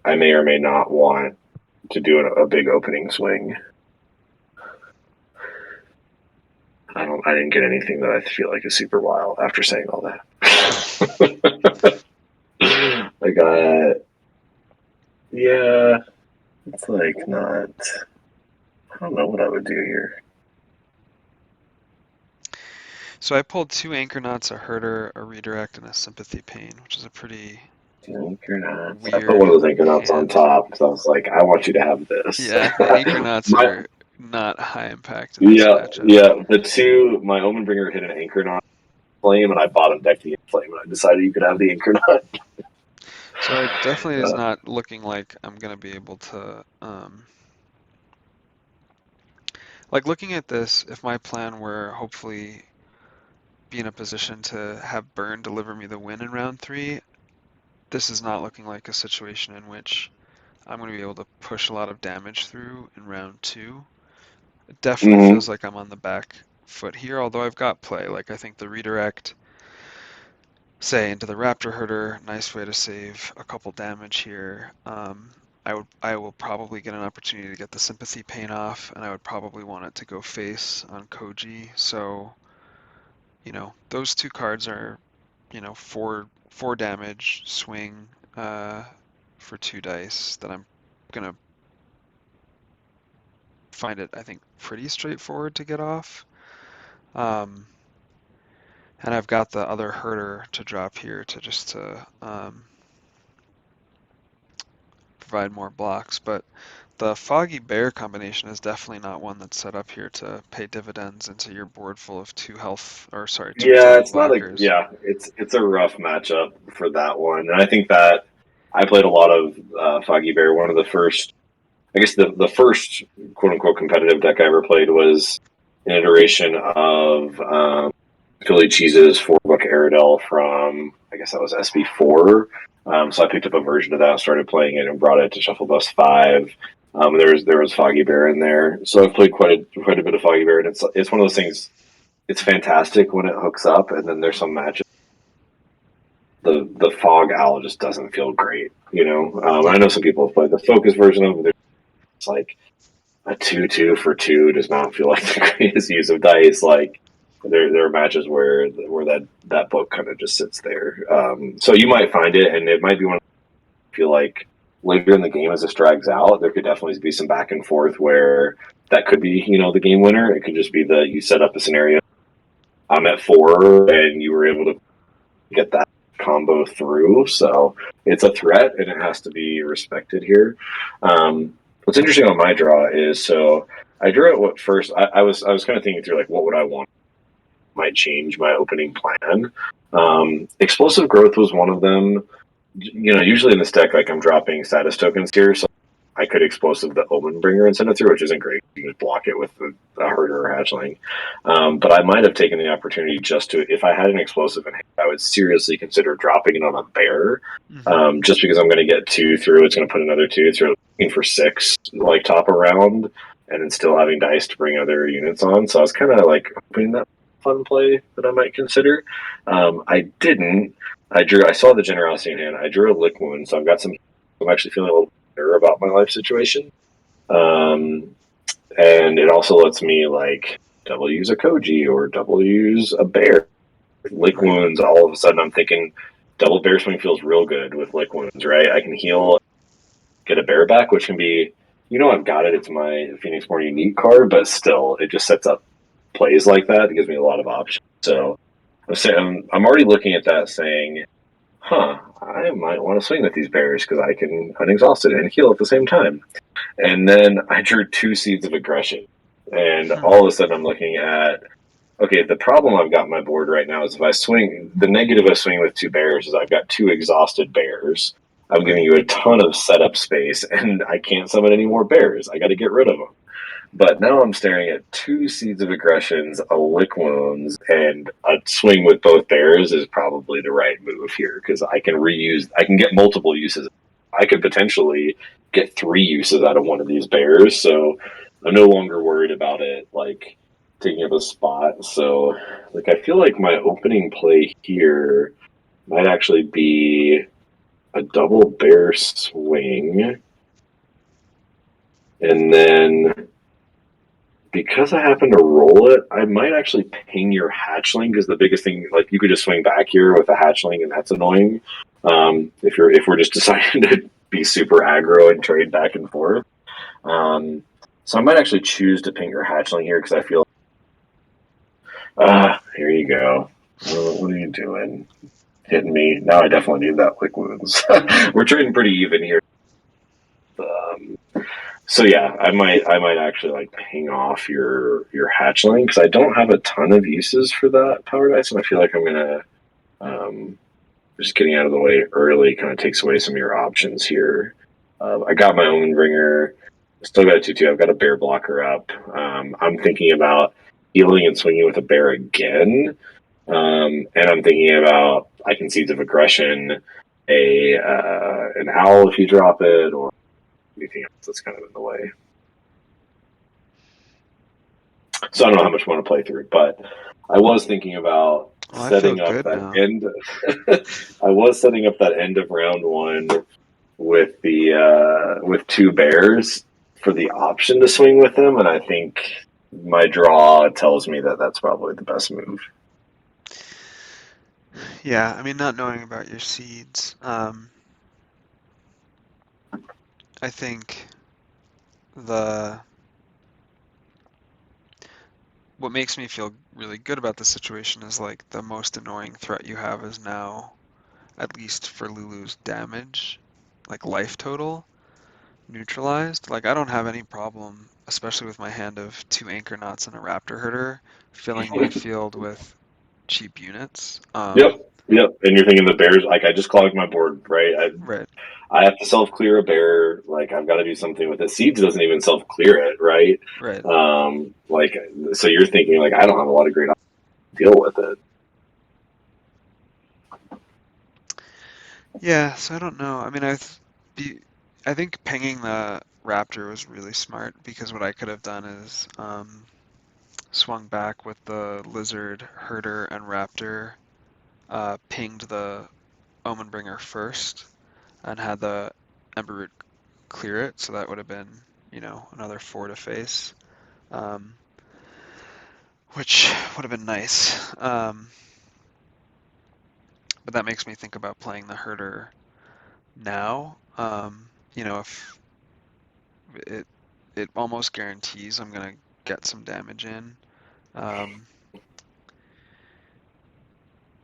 I may or may not want to do a big opening swing. I didn't get anything that I feel like is super wild after saying all that. I got, yeah, it's like not, I don't know what I would do here. So I pulled 2 Anchor Knots, a Herder, a Redirect, and a Sympathy Pain, which is a pretty Anchor knots. I put one weird of those anchor knots on hand. top because I was like, I want you to have this. Yeah, the Anchor Knots my are not high impact in this Yeah, matchup. yeah. My Omen Bringer hit an anchor knot flame, and I bottom decked the flame, and I decided you could have the anchor knot. So it definitely is Uh, not looking like I'm gonna be able to, like looking at this, if my plan were hopefully be in a position to have Burn deliver me the win in round 3, this is not looking like a situation in which I'm going to be able to push a lot of damage through in round 2. It definitely mm-hmm. feels like I'm on the back foot here, although I've got play. Like I think the redirect, say into the Raptor Herder, nice way to save a couple damage here. I will probably get an opportunity to get the Sympathy Pain off, and I would probably want it to go face on Koji. So, those 2 cards are, four damage swing for 2 dice that I'm gonna find it, I think, pretty straightforward to get off. Um, and I've got the other Herder to drop here to provide more blocks, but the Foggy Bear combination is definitely not one that's set up here to pay dividends into your board full of 2 health, or sorry, 2 Yeah, attack it's not a blockers. yeah. It's a rough matchup for that one, and I think that I played a lot of Foggy Bear. One of the first, I guess, the first quote unquote competitive deck I ever played was an iteration of Philly Cheese's 4 book Aerodel from, I guess that was SB4. So I picked up a version of that, started playing it, and brought it to Shuffle Bus 5. There was Foggy Bear in there, so I've played quite a bit of Foggy Bear, and it's one of those things. It's fantastic when it hooks up, and then there's some matches. The Fog Owl just doesn't feel great, you know. I Yeah. know some people have played the Focus version of it. It's like a 2/2 for 2 does not feel like the greatest use of dice. Like there are matches where that book kind of just sits there. So you might find it, and it might be one. I feel like later in the game as this drags out, there could definitely be some back and forth where that could be the game winner. It could just be that you set up a scenario. I'm at 4, and you were able to get that combo through. So it's a threat, and it has to be respected here. What's interesting on my draw is I drew it. What first? I was kind of thinking through like what would I want might change my opening plan. Explosive growth was one of them. Usually in this deck, like I'm dropping status tokens here, so I could explosive the Omen Bringer and send it through, which isn't great. You can just block it with a herder or hatchling. But I might have taken the opportunity just to, if I had an explosive in hand, I would seriously consider dropping it on a bear. Hmm. Just because I'm going to get 2 through, it's going to put another 2 through, looking for 6 like top around, and then still having dice to bring other units on. So I was kind of like hoping that fun play that I might consider. I didn't. I saw the generosity in hand. I drew a lick wound, so I've got some. I'm actually feeling a little better about my life situation. Um, and it also lets me like double use a Koji or double use a bear. Lick Right. wounds. All of a sudden, I'm thinking double bear swing feels real good with lick wounds. Right, I can heal, get a bear back, which can be. I've got it. It's my Phoenix More unique card, but still, it just sets up plays like that. It gives me a lot of options. So I'm already looking at that saying, I might want to swing with these bears because I can unexhaust it and heal at the same time. And then I drew 2 Seeds of Aggression. And Hmm. all of a sudden I'm looking at, okay, the problem I've got on my board right now is if I swing, the negative of swinging with 2 bears is I've got 2 exhausted bears. I'm giving Right. you a ton of setup space, and I can't summon any more bears. I got to get rid of them. But now I'm staring at 2 Seeds of Aggressions, a lick wounds, and a swing with both bears is probably the right move here because I can reuse. I can get multiple uses. I could potentially get 3 uses out of one of these bears, so I'm no longer worried about it like taking up a spot. So, like, I feel like my opening play here might actually be a double bear swing, and then because I happen to roll it, I might actually ping your hatchling because the biggest thing, like you could just swing back here with a hatchling, and that's annoying. If we're just deciding to be super aggro and trade back and forth, so I might actually choose to ping your hatchling here because I feel. Here you go. What are you doing? Hitting me now? I definitely need that quick wounds. We're trading pretty even here. Um, So yeah, I might actually like ping off your hatchling because I don't have a ton of uses for that power dice, and I feel like I'm gonna um, just getting out of the way early kind of takes away some of your options here. I got my own ringer, still got a 2/2. I've got a bear blocker up. I'm thinking about healing and swinging with a bear again, and I'm thinking about I can Seeds of Aggression, a an owl if you drop it, or anything else that's kind of in the way. So I don't know how much I want to play through, but I was thinking about Well, I feel setting up good that now. end. I was setting up that end of round one with the with two bears for the option to swing with them, and I think my draw tells me that that's probably the best move. Yeah, I mean, not knowing about your seeds, I think the what makes me feel really good about the situation is like the most annoying threat you have is now, at least for Lulu's damage, like life total, neutralized. Like I don't have any problem, especially with my hand of two anchor knots and a raptor herder, filling my field with cheap units. Yep, yep. And you're thinking the bears? Like I just clogged my board, right? Right, I have to self clear a bear. Like I've got to do something with it. Seeds doesn't even self clear it, right? right. Like so you're thinking like I don't have a lot of great options to deal with it. Yeah, so I don't know. I mean, be, I think pinging the raptor was really smart because what I could have done is swung back with the lizard, herder, and raptor, pinged the Omenbringer first, and had the Emberroot clear it, so that would have been, another 4 to face, um, which would have been nice. But that makes me think about playing the herder now. If it it almost guarantees I'm gonna get some damage in. Um,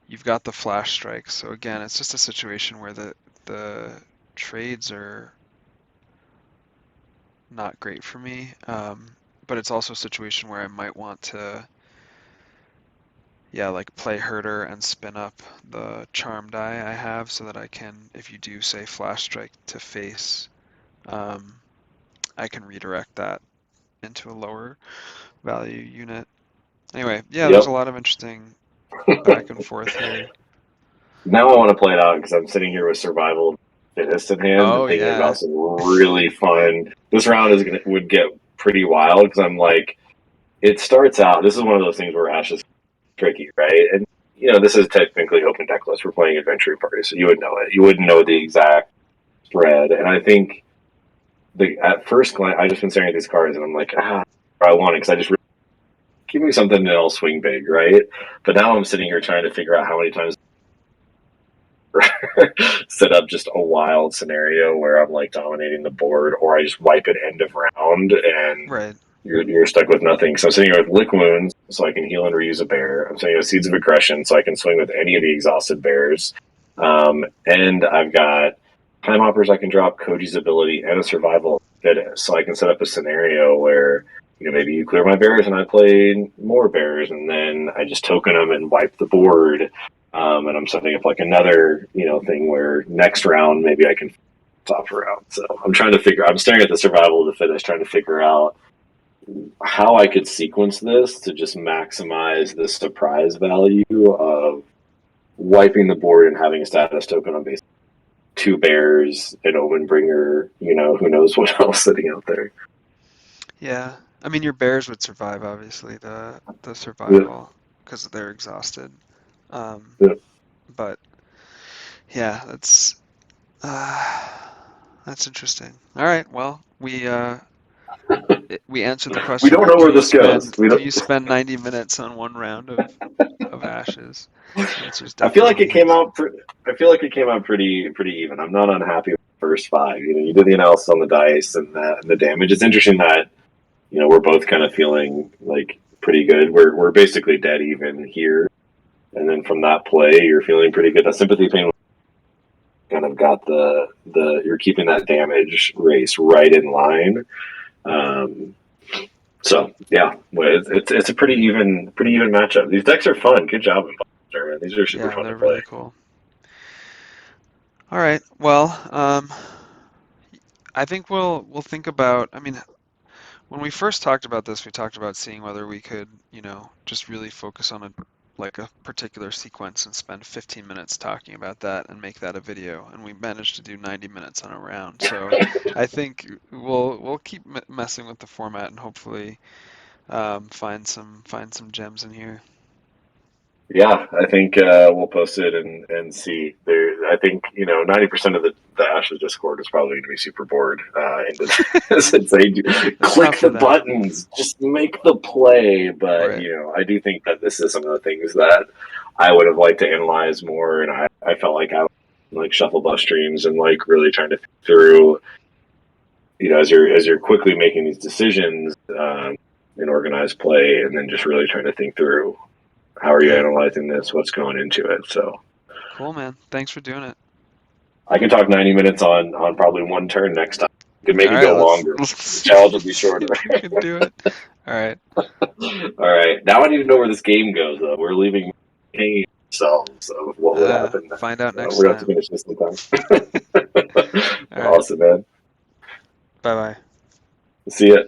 you've got the flash strike, so again, it's just a situation where the trades are not great for me. But it's also a situation where I might want to, yeah, like play herder and spin up the charm die I have so that I can, if you do say flash strike to face, um, I can redirect that into a lower value unit. Anyway, yeah, there's a Yep. lot of interesting back and forth here. Now I want to play it out because I'm sitting here with survival fitness in hand and Oh thinking yeah, about some really fun. This round is gonna would get pretty wild because I'm like, it starts out. This is one of those things where Ash is tricky, right? And this is technically open deck list. We're playing adventure party, so you would know it. You wouldn't know the exact spread, and I think at first glance, I just been staring at these cards and I'm like, I want it because I just really, give me something and I'll swing big, right? But now I'm sitting here trying to figure out how many times set up just a wild scenario where I'm like dominating the board, or I just wipe it end of round and right. you're stuck with nothing. So I'm sitting here with lick wounds, so I can heal and reuse a bear. I'm sitting here with seeds of aggression, so I can swing with any of the exhausted bears. And I've got time hoppers I can drop, Koji's ability, and a survival fitness. So I can set up a scenario where maybe you clear my bears and I play more bears, and then I just token them and wipe the board. And I'm setting up like another thing where next round maybe I can top her out. So I'm trying to figure. I'm staring at the survival of the fittest, trying to figure out how I could sequence this to just maximize the surprise value of wiping the board and having a status token on base two bears, an omen bringer, who knows what else sitting out there. Yeah, I mean your bears would survive obviously the Yeah, survival because they're exhausted. Um, yeah. but yeah, uh, that's interesting. All right, well, we answered the We question don't of know where this goes. We can don't. you spend 90 minutes on one round of ashes? The answer is I feel like definitely it came yes. out. I feel like it came out pretty even. I'm not unhappy with the first five. You did the analysis on the dice and the damage. It's interesting that we're both kind of feeling like pretty good. We're basically dead even here, and then from that play, you're feeling pretty good. That sympathy pain kind of got the you're keeping that damage race right in line. Um, so yeah, it's a pretty even matchup. These decks are fun. Good job, man. These are super Yeah, fun to they're play. really cool. All right. Well, I think we'll think about. I mean, when we first talked about this, we talked about seeing whether we could, just really focus on a particular sequence and spend 15 minutes talking about that and make that a video. And we managed to do 90 minutes on a round. So I think we'll keep messing with the format and hopefully find some gems in here. Yeah, I think we'll post it and see. I think 90% of the Ashes Discord is probably going to be super bored into this and say, That's not click for the them. buttons, just make the play. But Right. I do think that this is some of the things that I would have liked to analyze more, and I felt like I was like shuffle bus streams and like really trying to think through, as you're quickly making these decisions in organized play, and then just really trying to think through how are you Yeah. analyzing this, what's going into it. So Cool, man. Thanks for doing it. I can talk 90 minutes on probably one turn next time. We could All make it right, go let's longer. let's The see challenge will be see shorter. if we can do it. All right. All right, now I need to know where this game goes. Though we're leaving hanging ourselves of what would happen next. Find out next We're gonna have to time. finish this sometime. All right. Awesome, man. Bye bye. See ya.